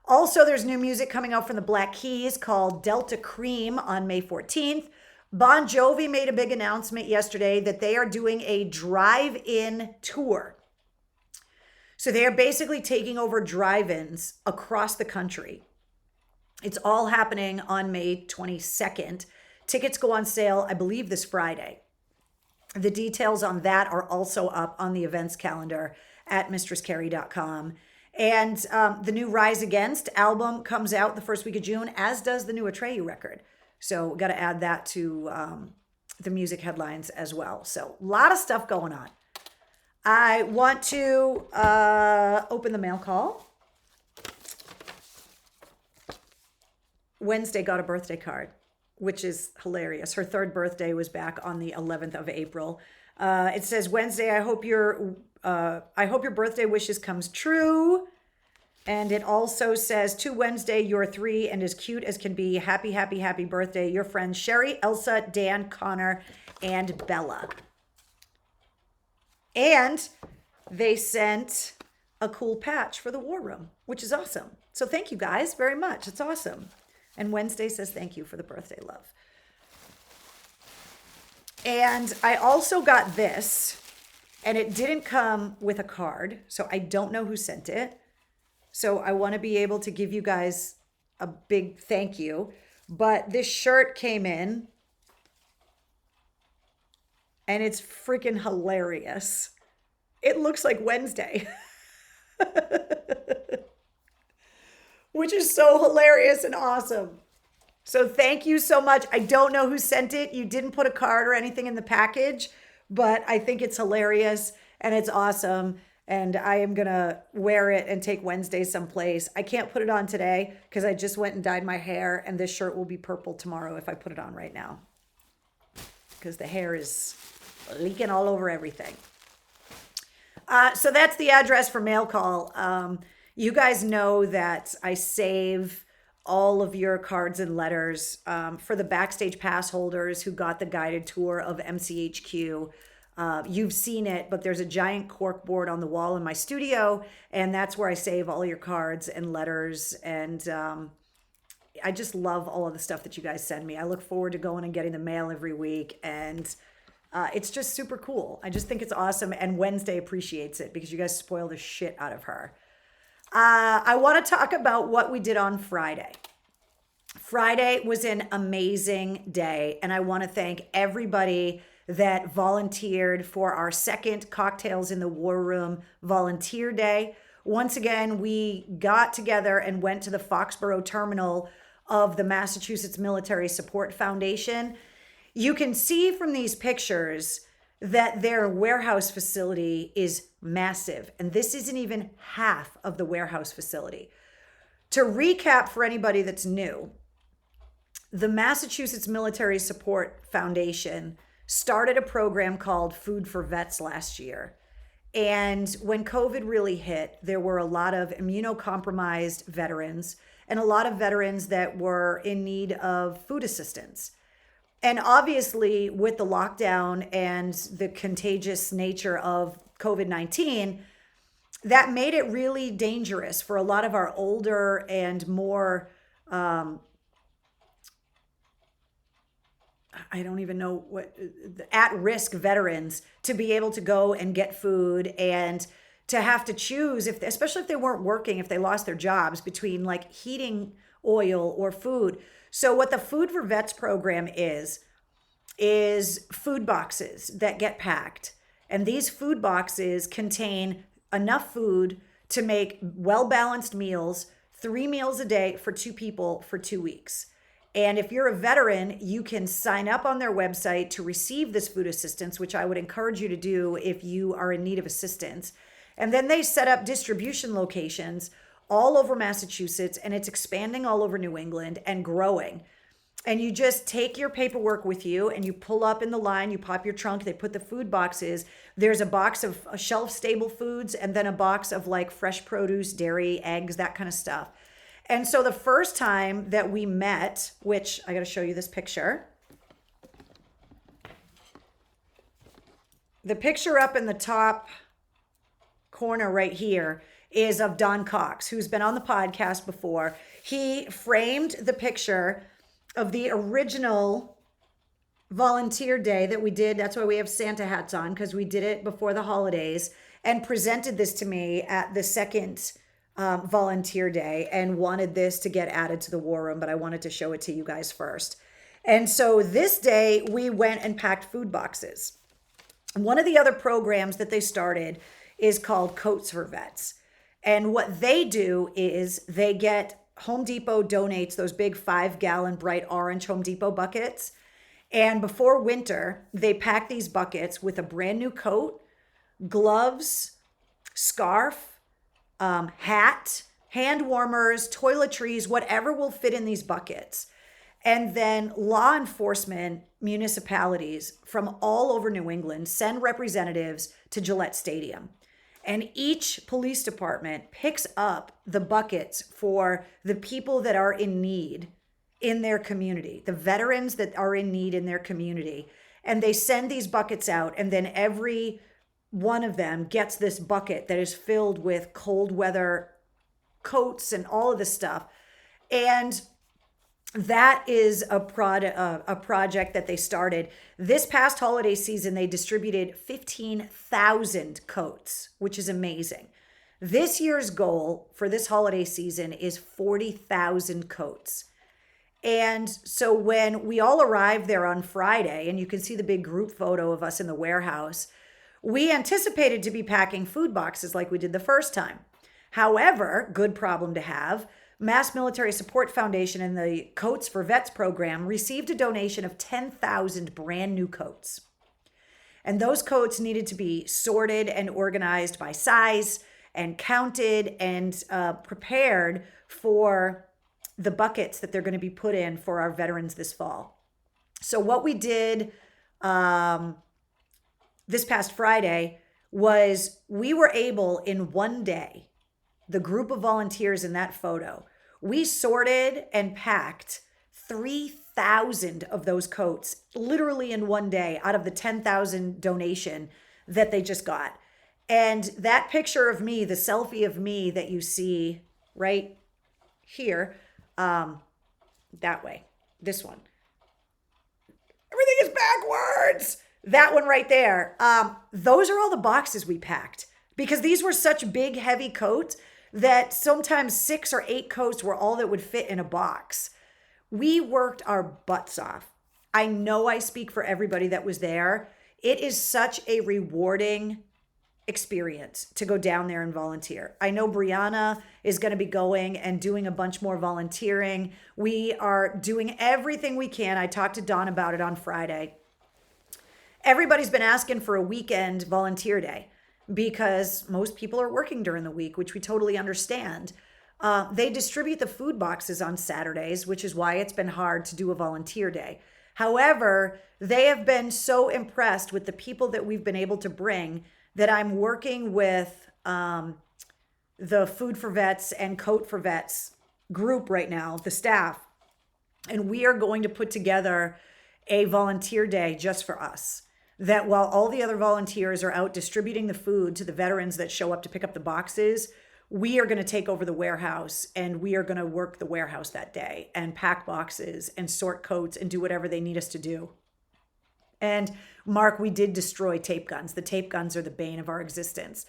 Also, there's new music coming out from the Black Keys called Delta Cream on May 14th. Bon Jovi made a big announcement yesterday that they are doing a drive-in tour. So they are basically taking over drive-ins across the country. It's all happening on May 22nd. Tickets go on sale, I believe, this Friday. The details on that are also up on the events calendar at mistresscarrie.com. And the new Rise Against album comes out the first week of June, as does the new Atreyu record. So got to add that to the music headlines as well. So a lot of stuff going on. I want to open the mail call. Wednesday got a birthday card, which is hilarious. Her third birthday was back on the 11th of April. It says, Wednesday, I hope your birthday wishes comes true. And it also says, to Wednesday, you're 3 and as cute as can be. Happy, happy, happy birthday. Your friends Sherry, Elsa, Dan, Connor, and Bella. And they sent a cool patch for the war room, which is awesome. So thank you guys very much. It's awesome. And Wednesday says thank you for the birthday love. And I also got this, and it didn't come with a card, so I don't know who sent it. So I want to be able to give you guys a big thank you. But this shirt came in, and it's freaking hilarious. It looks like Wednesday. Which is so hilarious and awesome. So thank you so much. I don't know who sent it. You didn't put a card or anything in the package, but I think it's hilarious and it's awesome. And I am going to wear it and take Wednesday someplace. I can't put it on today because I just went and dyed my hair, and this shirt will be purple tomorrow if I put it on right now, because the hair is leaking all over everything. So that's the address for mail call. You guys know that I save all of your cards and letters for the Backstage Pass holders who got the guided tour of MCHQ. You've seen it, but there's a giant cork board on the wall in my studio, and that's where I save all your cards and letters. And I just love all of the stuff that you guys send me. I look forward to going and getting the mail every week, and it's just super cool. I just think it's awesome, and Wednesday appreciates it because you guys spoil the shit out of her. I want to talk about what we did on Friday. Friday was an amazing day, and I want to thank everybody that volunteered for our second Cocktails in the War Room Volunteer Day. Once again, we got together and went to the Foxborough terminal of the Massachusetts Military Support Foundation. You can see from these pictures that their warehouse facility is massive, and this isn't even half of the warehouse facility. To recap for anybody that's new, the Massachusetts Military Support Foundation started a program called Food for Vets last year. And when COVID really hit, there were a lot of immunocompromised veterans and a lot of veterans that were in need of food assistance. And obviously, with the lockdown and the contagious nature of COVID-19, that made it really dangerous for a lot of our older and more, I don't even know what, at-risk veterans to be able to go and get food and to have to choose, especially if they weren't working, if they lost their jobs, between like heating oil or food. So what the Food for Vets program is food boxes that get packed. And these food boxes contain enough food to make well-balanced meals, 3 meals a day for 2 people for 2 weeks. And if you're a veteran, you can sign up on their website to receive this food assistance, which I would encourage you to do if you are in need of assistance. And then they set up distribution locations all over Massachusetts, and it's expanding all over New England and growing. And you just take your paperwork with you and you pull up in the line, you pop your trunk, they put the food boxes. There's a box of shelf-stable foods and then a box of like fresh produce, dairy, eggs, that kind of stuff. And so the first time that we met, which I got to show you this picture. The picture up in the top corner right here is of Don Cox, who's been on the podcast before. He framed the picture of the original volunteer day that we did. That's why we have Santa hats on, because we did it before the holidays, and presented this to me at the second volunteer day and wanted this to get added to the war room, but I wanted to show it to you guys first. And so this day we went and packed food boxes. One of the other programs that they started is called Coats for Vets. And what they do is they get Home Depot donates those big 5-gallon bright orange Home Depot buckets. And before winter, they pack these buckets with a brand new coat, gloves, scarf, hat, hand warmers, toiletries, whatever will fit in these buckets. And then law enforcement municipalities from all over New England send representatives to Gillette Stadium. And each police department picks up the buckets for the people that are in need in their community, the veterans that are in need in their community. And they send these buckets out, and then every one of them gets this bucket that is filled with cold weather coats and all of this stuff. And that is a project that they started. This past holiday season, they distributed 15,000 coats, which is amazing. This year's goal for this holiday season is 40,000 coats. And so when we all arrived there on Friday, and you can see the big group photo of us in the warehouse, we anticipated to be packing food boxes like we did the first time. However, good problem to have, Mass Military Support Foundation and the Coats for Vets program received a donation of 10,000 brand new coats. And those coats needed to be sorted and organized by size and counted and prepared for the buckets that they're going to be put in for our veterans this fall. So what we did this past Friday was we were able in one day, the group of volunteers in that photo, we sorted and packed 3,000 of those coats literally in one day out of the 10,000 donation that they just got. And that picture of me, the selfie of me that you see right here, that way, this one. Everything is backwards. That one right there. Those are all the boxes we packed because these were such big, heavy coats that sometimes 6 or 8 coats were all that would fit in a box. We worked our butts off. I know I speak for everybody that was there. It is such a rewarding experience to go down there and volunteer. I know Brianna is going to be going and doing a bunch more volunteering. We are doing everything we can. I talked to Dawn about it on Friday. Everybody's been asking for a weekend volunteer day because most people are working during the week, which we totally understand. They distribute the food boxes on Saturdays, which is why it's been hard to do a volunteer day. However, they have been so impressed with the people that we've been able to bring that I'm working with the Food for Vets and Coat for Vets group right now, the staff, and we are going to put together a volunteer day just for us. That while all the other volunteers are out distributing the food to the veterans that show up to pick up the boxes, we are going to take over the warehouse and we are going to work the warehouse that day and pack boxes and sort coats and do whatever they need us to do. And Mark, we did destroy tape guns. The tape guns are the bane of our existence.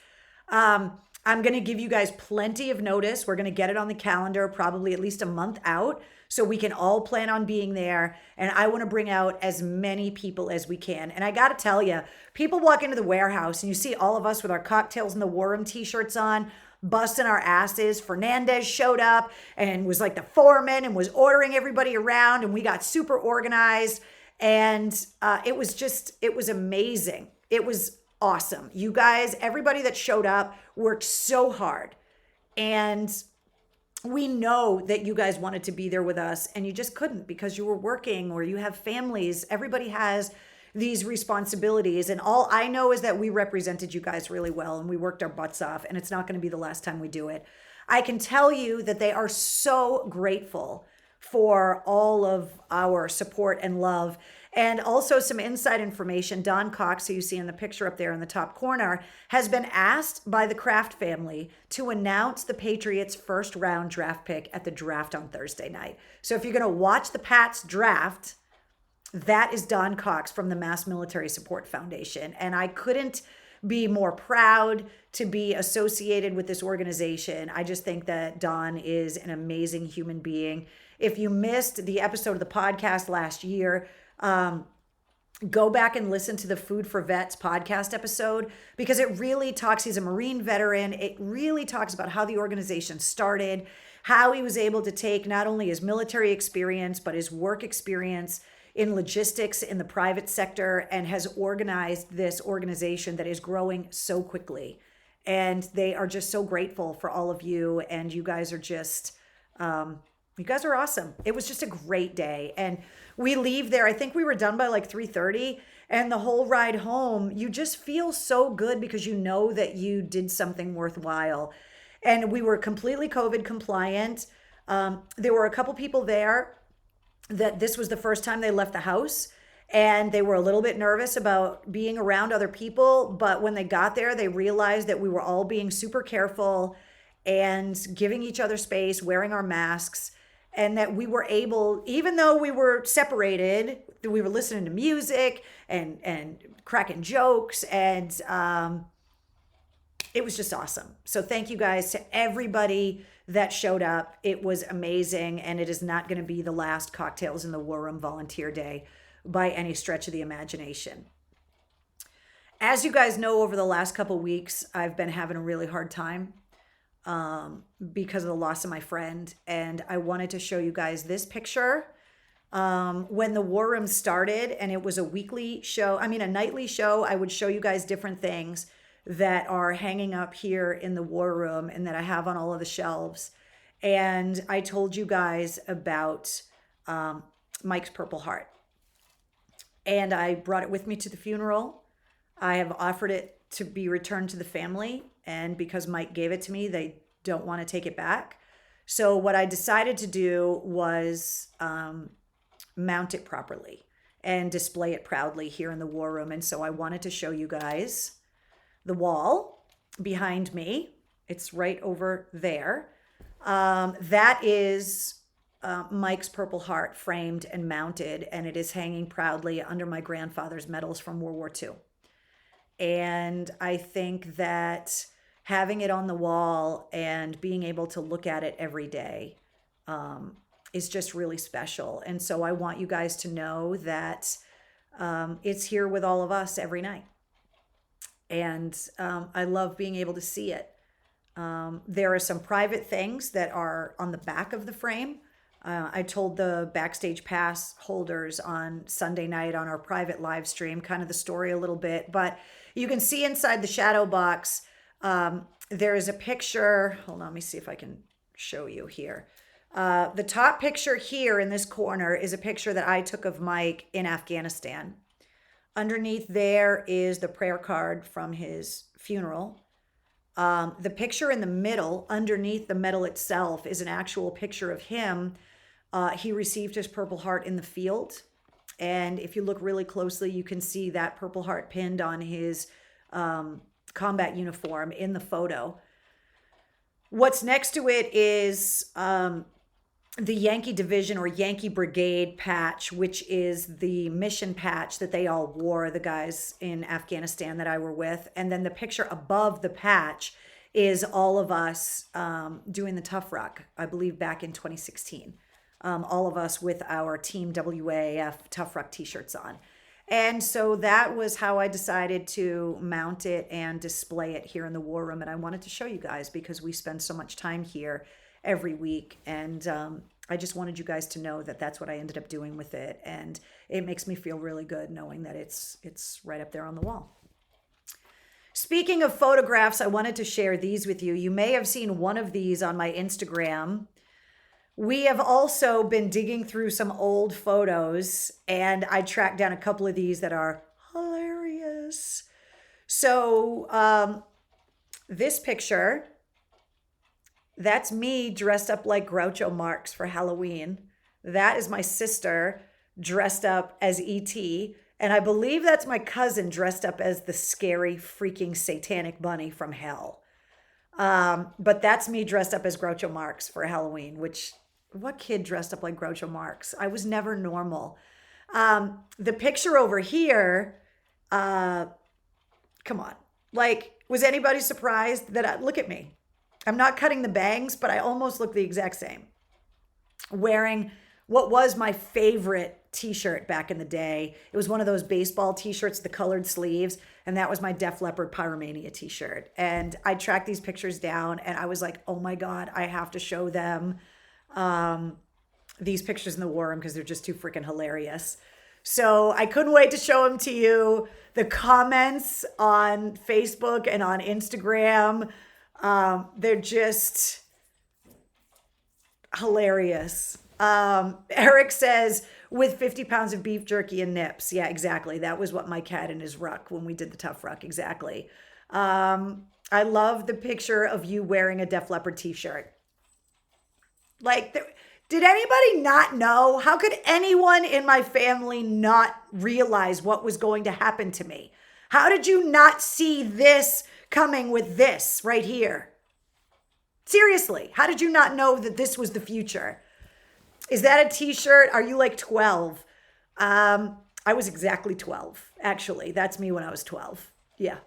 I'm going to give you guys plenty of notice. We're going to get it on the calendar, probably at least a month out, so we can all plan on being there. And I want to bring out as many people as we can. And I got to tell you, people walk into the warehouse and you see all of us with our Cocktails in the War Room t-shirts on, busting our asses. Fernandez showed up and was like the foreman and was ordering everybody around, and we got super organized. And it was amazing. It was awesome. You guys, everybody that showed up worked so hard. And we know that you guys wanted to be there with us and you just couldn't because you were working or you have families. Everybody has these responsibilities. And all I know is that we represented you guys really well and we worked our butts off, and it's not going to be the last time we do it. I can tell you that they are so grateful for all of our support and love. And also some inside information. Don Cox, who you see in the picture up there in the top corner, has been asked by the Kraft family to announce the Patriots' first round draft pick at the draft on Thursday night. So if you're going to watch the Pats draft, that is Don Cox from the Mass Military Support Foundation. And I couldn't be more proud to be associated with this organization. I just think that Don is an amazing human being. If you missed the episode of the podcast last year, go back and listen to the Food for Vets podcast episode because it really talks, he's a Marine veteran. It really talks about how the organization started, how he was able to take not only his military experience, but his work experience in logistics in the private sector and has organized this organization that is growing so quickly. And they are just so grateful for all of you. And you guys are just, you guys are awesome. It was just a great day. And we leave there. I think we were done by like 3:30. And the whole ride home, you just feel so good because you know that you did something worthwhile. And we were completely COVID compliant. There were a couple people there that this was the first time they left the house, and they were a little bit nervous about being around other people. But when they got there, they realized that we were all being super careful and giving each other space, wearing our masks, and that we were able, even though we were separated, we were listening to music and cracking jokes, and it was just awesome. So thank you guys to everybody that showed up. It was amazing, and it is not going to be the last Cocktails in the War Room Volunteer Day by any stretch of the imagination. As you guys know, over the last couple weeks, I've been having a really hard time because of the loss of my friend, and I wanted to show you guys this picture. When the War Room started, and it was a weekly show, I mean a nightly show, I would show you guys different things that are hanging up here in the War Room and that I have on all of the shelves. And I told you guys about Mike's Purple Heart. And I brought it with me to the funeral. I have offered it to be returned to the family. And because Mike gave it to me, they don't want to take it back. So what I decided to do was mount it properly and display it proudly here in the War Room. And so I wanted to show you guys the wall behind me. It's right over there. That is Mike's Purple Heart framed and mounted, and it is hanging proudly under my grandfather's medals from World War II. And I think that having it on the wall and being able to look at it every day is just really special. And so I want you guys to know that it's here with all of us every night. And I love being able to see it. There are some private things that are on the back of the frame. I told the Backstage Pass holders on Sunday night on our private live stream kind of the story a little bit, but you can see inside the shadow box, there is a picture. Hold on, let me see if I can show you here. The top picture here in this corner is a picture that I took of Mike in Afghanistan. Underneath there is the prayer card from his funeral. The picture in the middle, underneath the medal itself, is an actual picture of him. He received his Purple Heart in the field. And if you look really closely, you can see that Purple Heart pinned on his combat uniform in the photo. What's next to it is the Yankee Division or Yankee Brigade patch, which is the mission patch that they all wore, the guys in Afghanistan that I were with. And then the picture above the patch is all of us doing the Tough Ruck, I believe back in 2016. All of us with our Team WAF Tough Ruck t-shirts on. And so that was how I decided to mount it and display it here in the War Room. And I wanted to show you guys because we spend so much time here every week. And I just wanted you guys to know that that's what I ended up doing with it. And it makes me feel really good knowing that it's right up there on the wall. Speaking of photographs, I wanted to share these with you. You may have seen one of these on my Instagram. We have also been digging through some old photos, and I tracked down a couple of these that are hilarious. So this picture, that's me dressed up like Groucho Marx for Halloween. That is my sister dressed up as E.T., and I believe that's my cousin dressed up as the scary freaking satanic bunny from hell. But that's me dressed up as Groucho Marx for Halloween, which, what kid dressed up like Groucho Marx? I was never normal. The picture over here, come on. Like, was anybody surprised that look at me. I'm not cutting the bangs, but I almost look the exact same. Wearing what was my favorite t-shirt back in the day. It was one of those baseball t-shirts, the colored sleeves, and that was my Def Leppard Pyromania t-shirt. And I tracked these pictures down, and I was like, oh my God, I have to show them these pictures in the War Room because they're just too freaking hilarious. So I couldn't wait to show them to you. The comments on Facebook and on Instagram, they're just hilarious. Eric says, with 50 pounds of beef jerky and nips. Yeah, exactly. That was what Mike had in his ruck when we did the tough ruck. Exactly. I love the picture of you wearing a Def Leppard t-shirt. Like, did anybody not know? How could anyone in my family not realize what was going to happen to me? How did you not see this coming with this right here? Seriously, how did you not know that this was the future? Is that a t-shirt? Are you like 12? I was exactly 12, actually. That's me when I was 12. Yeah.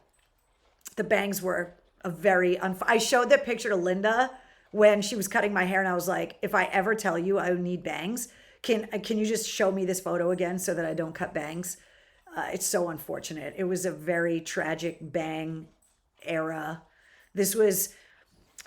The bangs were a very I showed that picture to Linda when she was cutting my hair, and I was like, if I ever tell you I need bangs, can you just show me this photo again so that I don't cut bangs? It's so unfortunate. It was a very tragic bang era.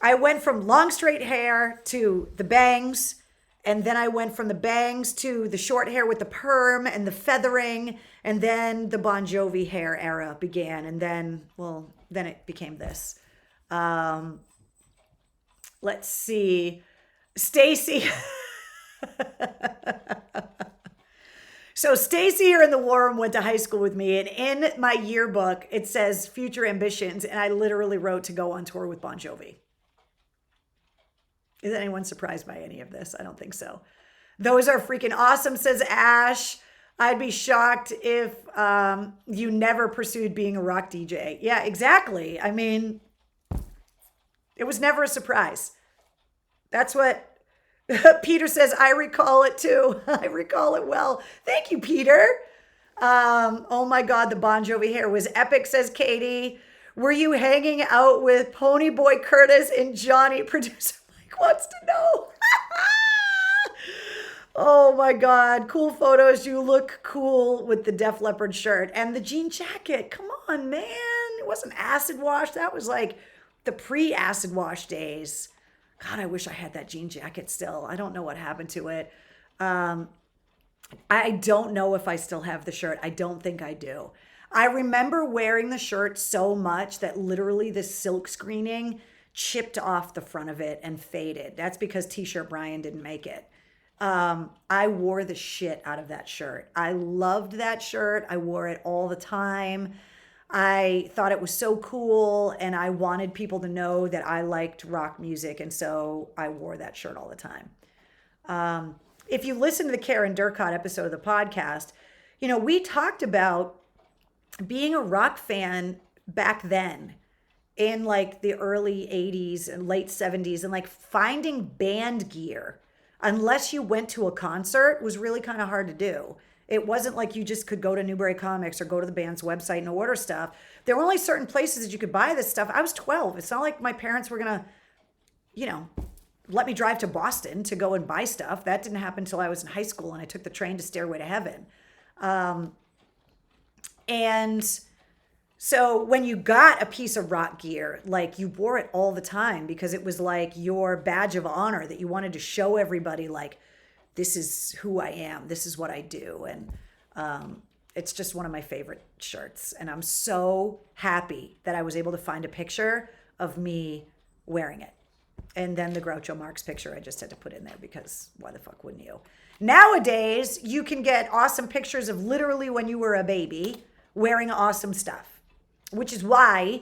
I went from long straight hair to the bangs, and then I went from the bangs to the short hair with the perm and the feathering, and then the Bon Jovi hair era began, and then it became this. Let's see. Stacy. So Stacy here in the war room went to high school with me, and in my yearbook, it says future ambitions, and I literally wrote to go on tour with Bon Jovi. Is anyone surprised by any of this? I don't think so. Those are freaking awesome, says Ash. I'd be shocked if you never pursued being a rock DJ. Yeah, exactly. I mean, it was never a surprise. That's what Peter says. I recall it too. I recall it well. Thank you, Peter. Oh my God, the Bon Jovi hair was epic, says Katie. Were you hanging out with Ponyboy Curtis and Johnny? Producer Mike wants to know. Oh my God, cool photos. You look cool with the Def Leppard shirt and the jean jacket. Come on, man. It wasn't acid wash. That was like the pre-acid wash days. God, I wish I had that jean jacket still. I don't know what happened to it. I don't know if I still have the shirt. I don't think I do. I remember wearing the shirt so much that literally the silk screening chipped off the front of it and faded. That's because T-shirt Brian didn't make it. I wore the shit out of that shirt. I loved that shirt. I wore it all the time. I thought it was so cool, and I wanted people to know that I liked rock music, and so I wore that shirt all the time. If you listen to the Karen Durcott episode of the podcast, you know, we talked about being a rock fan back then in like the early 80s and late 70s, and like finding band gear, unless you went to a concert, was really kind of hard to do. It wasn't like you just could go to Newbury Comics or go to the band's website and order stuff. There were only certain places that you could buy this stuff. I was 12. It's not like my parents were going to, you know, let me drive to Boston to go and buy stuff. That didn't happen until I was in high school and I took the train to Stairway to Heaven. And so when you got a piece of rock gear, like you wore it all the time because it was like your badge of honor that you wanted to show everybody, like, this is who I am. This is what I do. And it's just one of my favorite shirts. And I'm so happy that I was able to find a picture of me wearing it. And then the Groucho Marx picture I just had to put in there because why the fuck wouldn't you? Nowadays, you can get awesome pictures of literally when you were a baby wearing awesome stuff, which is why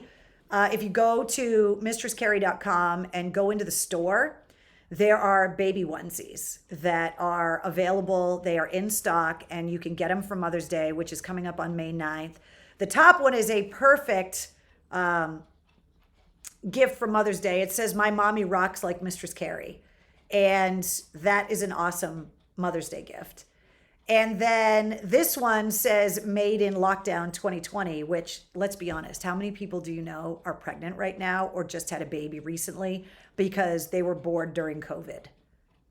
if you go to mistresscarrie.com and go into the store, there are baby onesies that are available. They are in stock, and you can get them for Mother's Day, which is coming up on May 9th. The top one is a perfect gift for Mother's Day. It says, "My mommy rocks like Mistress Carrie." And that is an awesome Mother's Day gift. And then this one says, "Made in Lockdown 2020," which, let's be honest, how many people do you know are pregnant right now or just had a baby recently because they were bored during COVID?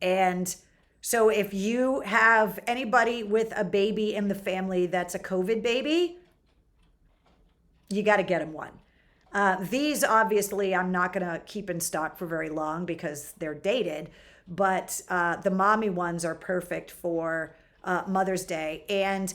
And so if you have anybody with a baby in the family that's a COVID baby, you got to get them one. These, obviously, I'm not going to keep in stock for very long because they're dated, but the mommy ones are perfect for Mother's Day. And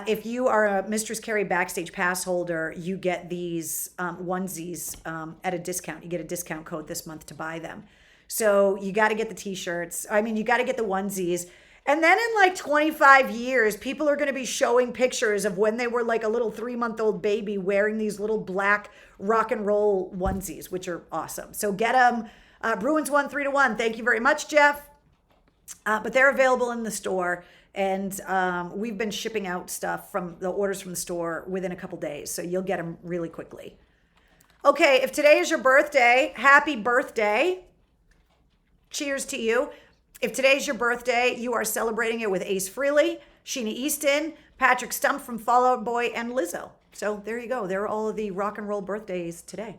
if you are a Mistress Carrie Backstage Pass holder, you get these onesies at a discount. You get a discount code this month to buy them. So you got to get the t-shirts. I mean, you got to get the onesies. And then in like 25 years, people are going to be showing pictures of when they were like a little 3-month-old baby wearing these little black rock and roll onesies, which are awesome. So get them. Bruins won 3-1. Thank you very much, Jeff. But they're available in the store. And we've been shipping out stuff from the orders from the store within a couple days. So you'll get them really quickly. Okay, if today is your birthday, happy birthday. Cheers to you. If today's your birthday, you are celebrating it with Ace Frehley, Sheena Easton, Patrick Stump from Fall Out Boy, and Lizzo. So there you go. There are all of the rock and roll birthdays today.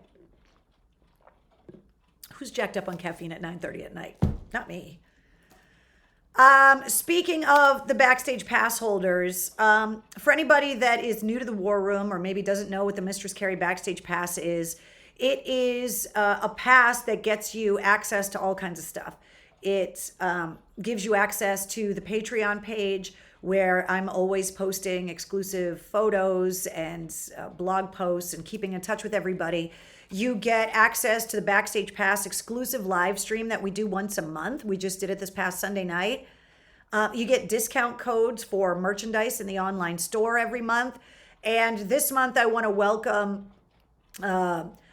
Who's jacked up on caffeine at 9:30 at night? Not me. Speaking of the Backstage Pass holders, for anybody that is new to the War Room or maybe doesn't know what the Mistress Carrie Backstage Pass is, it is a pass that gets you access to all kinds of stuff. It gives you access to the Patreon page where I'm always posting exclusive photos and blog posts and keeping in touch with everybody. You get access to the Backstage Pass exclusive live stream that we do once a month. We just did it this past Sunday night. You get discount codes for merchandise in the online store every month. And this month I want to welcome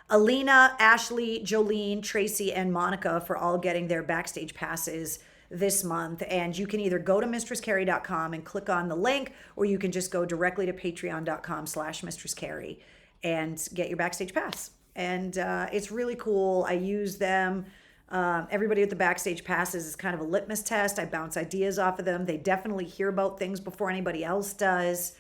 Alina, Ashley, Jolene, Tracy, and Monica for all getting their Backstage Passes this month. And you can either go to mistresscarrie.com and click on the link, or you can just go directly to patreon.com/mistresscarrie and get your Backstage Pass. And it's really cool. I use them. Everybody at the Backstage Passes is kind of a litmus test. I bounce ideas off of them. They definitely hear about things before anybody else does.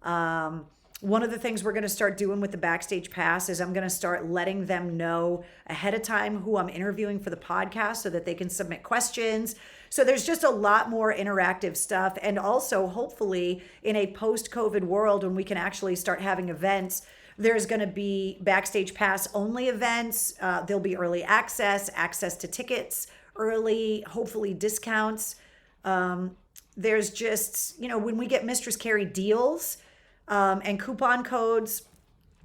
One of the things we're going to start doing with the Backstage Pass is I'm going to start letting them know ahead of time who I'm interviewing for the podcast so that they can submit questions. So there's just a lot more interactive stuff. And also, hopefully, in a post-COVID world, when we can actually start having events, there's going to be Backstage Pass only events. There'll be early access to tickets early, hopefully discounts. There's just, when we get Mistress Carrie deals, and coupon codes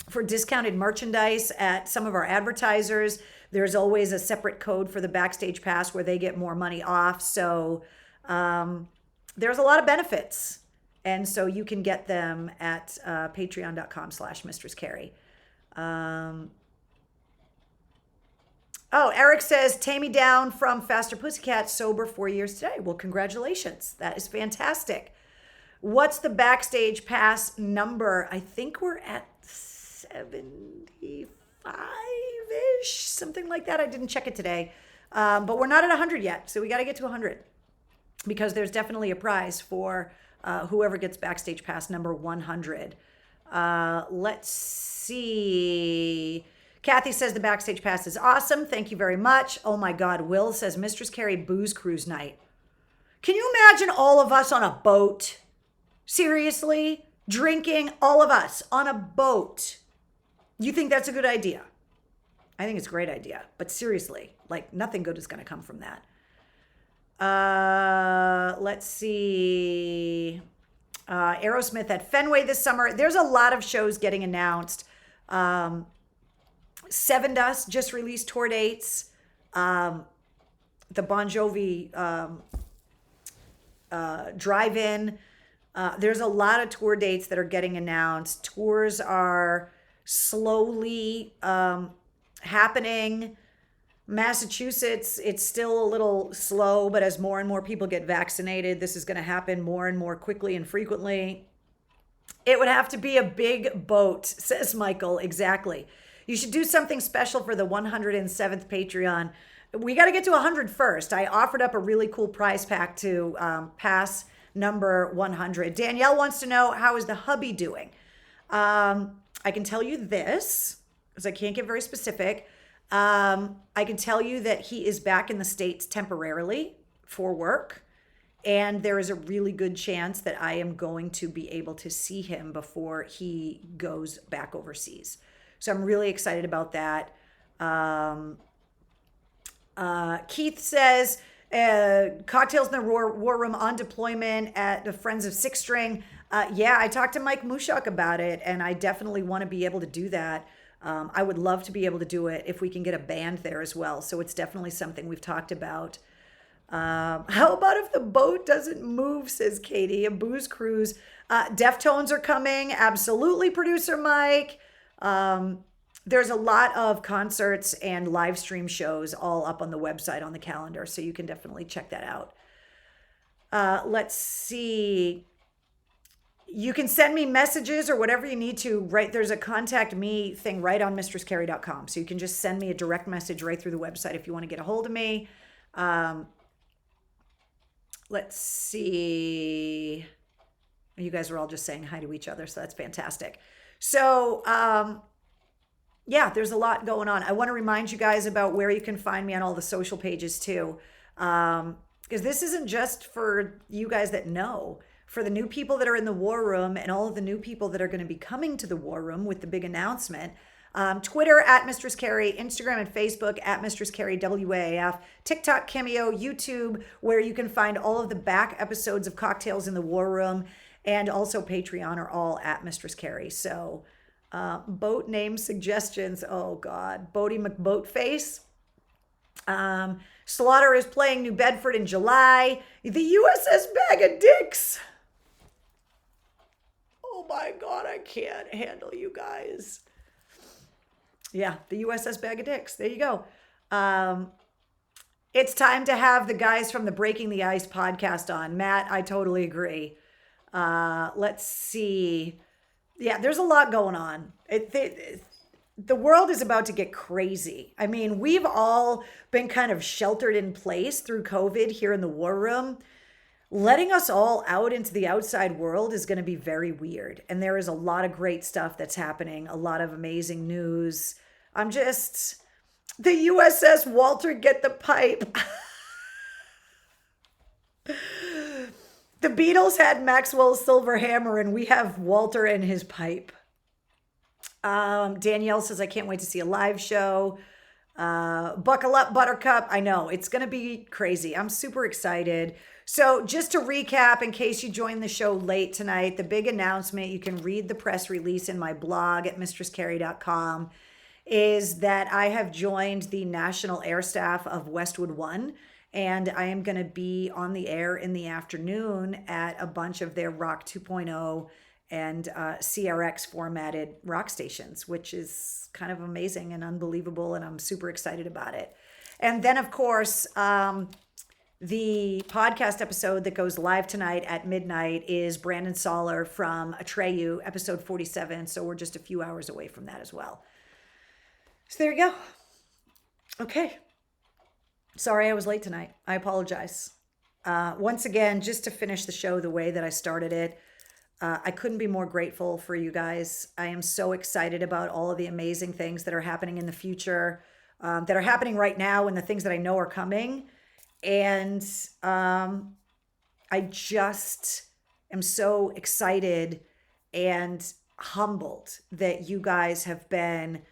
for discounted merchandise at some of our advertisers, there's always a separate code for the Backstage Pass where they get more money off. So there's a lot of benefits. And so you can get them at patreon.com/mistresscarrie. Eric says, Tammy down from Faster Pussycat, sober 4 years today. Well, congratulations. That is fantastic. What's the Backstage Pass number? I think we're at 75-ish, something like that. I didn't check it today. But we're not at 100 yet, so we got to get to 100 because there's definitely a prize for whoever gets Backstage Pass number 100. Let's see. Kathy says the Backstage Pass is awesome. Thank you very much. Oh my God. Will says Mistress Carrie booze cruise night. Can you imagine all of us on a boat? Seriously? Drinking, all of us on a boat. You think that's a good idea? I think it's a great idea. But seriously, nothing good is going to come from that. Let's see. Aerosmith at Fenway this summer. There's a lot of shows getting announced. Seven Dust just released tour dates. The Bon Jovi drive-in. There's a lot of tour dates that are getting announced. Tours are slowly happening. Massachusetts, it's still a little slow, but as more and more people get vaccinated, this is going to happen more and more quickly and frequently. It would have to be a big boat, says Michael. Exactly. You should do something special for the 107th Patreon. We got to get to 100 first. I offered up a really cool prize pack to pass number 100. Danielle wants to know, how is the hubby doing? I can tell you this, because I can't get very specific. I can tell you that he is back in the States temporarily for work, and there is a really good chance that I am going to be able to see him before he goes back overseas. So I'm really excited about that. Keith says, Cocktails in the War Room on deployment at the Friends of Six String. Yeah, I talked to Mike Mushak about it, and I definitely want to be able to do that. I would love to be able to do it if we can get a band there as well. So it's definitely something we've talked about. How about if the boat doesn't move, says Katie, a booze cruise. Deftones are coming. Absolutely, producer Mike. There's a lot of concerts and live stream shows all up on the website on the calendar, so you can definitely check that out. Let's see. You can send me messages or whatever you need to, right? There's a contact me thing right on mistresscarrie.com. So you can just send me a direct message right through the website if you want to get a hold of me. Let's see. You guys are all just saying hi to each other, so that's fantastic. So, yeah, there's a lot going on. I want to remind you guys about where you can find me on all the social pages too. Because this isn't just for you guys that know. For the new people that are in the War Room and all of the new people that are going to be coming to the War Room with the big announcement. Twitter at Mistress Carrie, Instagram and Facebook at Mistress Carrie WAAF, TikTok, Cameo, YouTube, where you can find all of the back episodes of Cocktails in the War Room, and also Patreon are all at Mistress Carrie. So, boat name suggestions. Oh God, Bodie McBoatface. Slaughter is playing New Bedford in July. The USS Bag of Dicks. Oh my God, I can't handle you guys. Yeah, the USS Bag of Dicks. There you go. It's time to have the guys from the Breaking the Ice podcast on. Matt, I totally agree. Let's see. Yeah, there's a lot going on. The world is about to get crazy. I mean, we've all been kind of sheltered in place through COVID here in the War Room. Letting us all out into the outside world is going to be very weird. And there is a lot of great stuff that's happening, a lot of amazing news. The USS Walter, get the pipe. The Beatles had Maxwell's silver hammer, and we have Walter and his pipe. Danielle says, I can't wait to see a live show. Buckle up, Buttercup. I know, it's going to be crazy. I'm super excited. So just to recap, in case you joined the show late tonight, the big announcement, you can read the press release in my blog at mistresscarrie.com, is that I have joined the National Air Staff of Westwood One, and I am going to be on the air in the afternoon at a bunch of their Rock 2.0 and CRX formatted rock stations, which is kind of amazing and unbelievable, and I'm super excited about it. And then, of course, the podcast episode that goes live tonight at midnight is Brandon Soller from Atreyu, episode 47. So we're just a few hours away from that as well. So there you go. Okay. Sorry I was late tonight. I apologize. Once again, just to finish the show the way that I started it, I couldn't be more grateful for you guys. I am so excited about all of the amazing things that are happening in the future, that are happening right now, and the things that I know are coming. And I just am so excited and humbled that you guys have been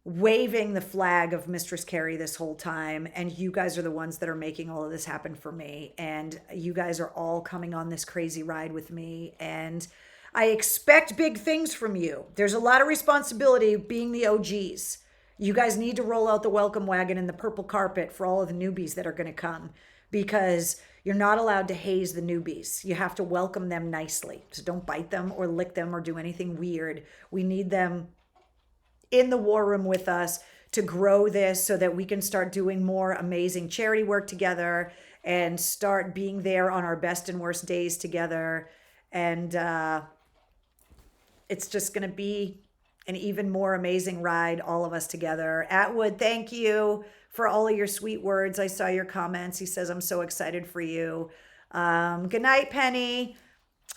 waving the flag of Mistress Carrie this whole time. And you guys are the ones that are making all of this happen for me. And you guys are all coming on this crazy ride with me. And I expect big things from you. There's a lot of responsibility being the OGs. You guys need to roll out the welcome wagon and the purple carpet for all of the newbies that are going to come, because you're not allowed to haze the newbies. You have to welcome them nicely. So don't bite them or lick them or do anything weird. We need them in the War Room with us to grow this so that we can start doing more amazing charity work together and start being there on our best and worst days together. And it's just going to be an even more amazing ride, all of us together. Atwood, thank you for all of your sweet words. I saw your comments. He says, I'm so excited for you. Good night, Penny.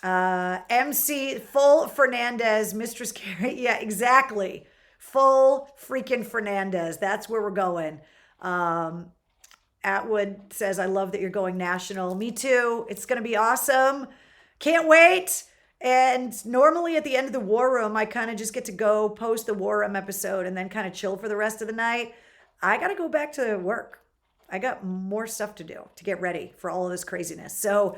MC, full Fernandez, Mistress Carrie. Yeah, exactly. Full freaking Fernandez. That's where we're going. Atwood says, I love that you're going national. Me too. It's going to be awesome. Can't wait. And normally at the end of the War Room, I kind of just get to go post the War Room episode and then kind of chill for the rest of the night. I got to go back to work. I got more stuff to do to get ready for all of this craziness. So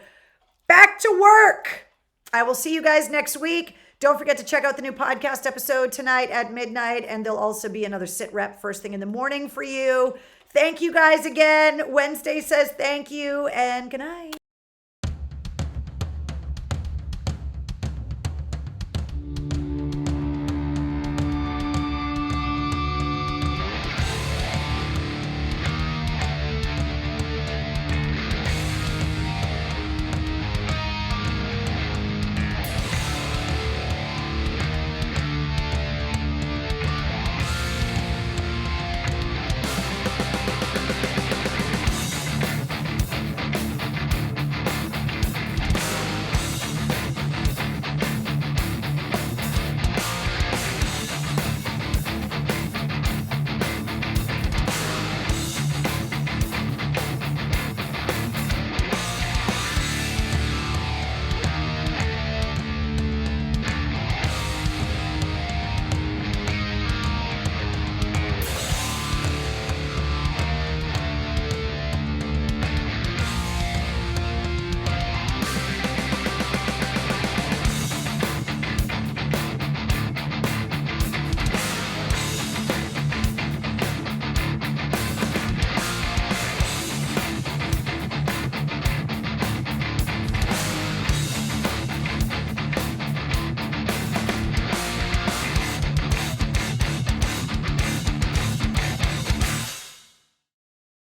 back to work. I will see you guys next week. Don't forget to check out the new podcast episode tonight at midnight, and there'll also be another sit rep first thing in the morning for you. Thank you guys again. Wednesday says thank you, and good night.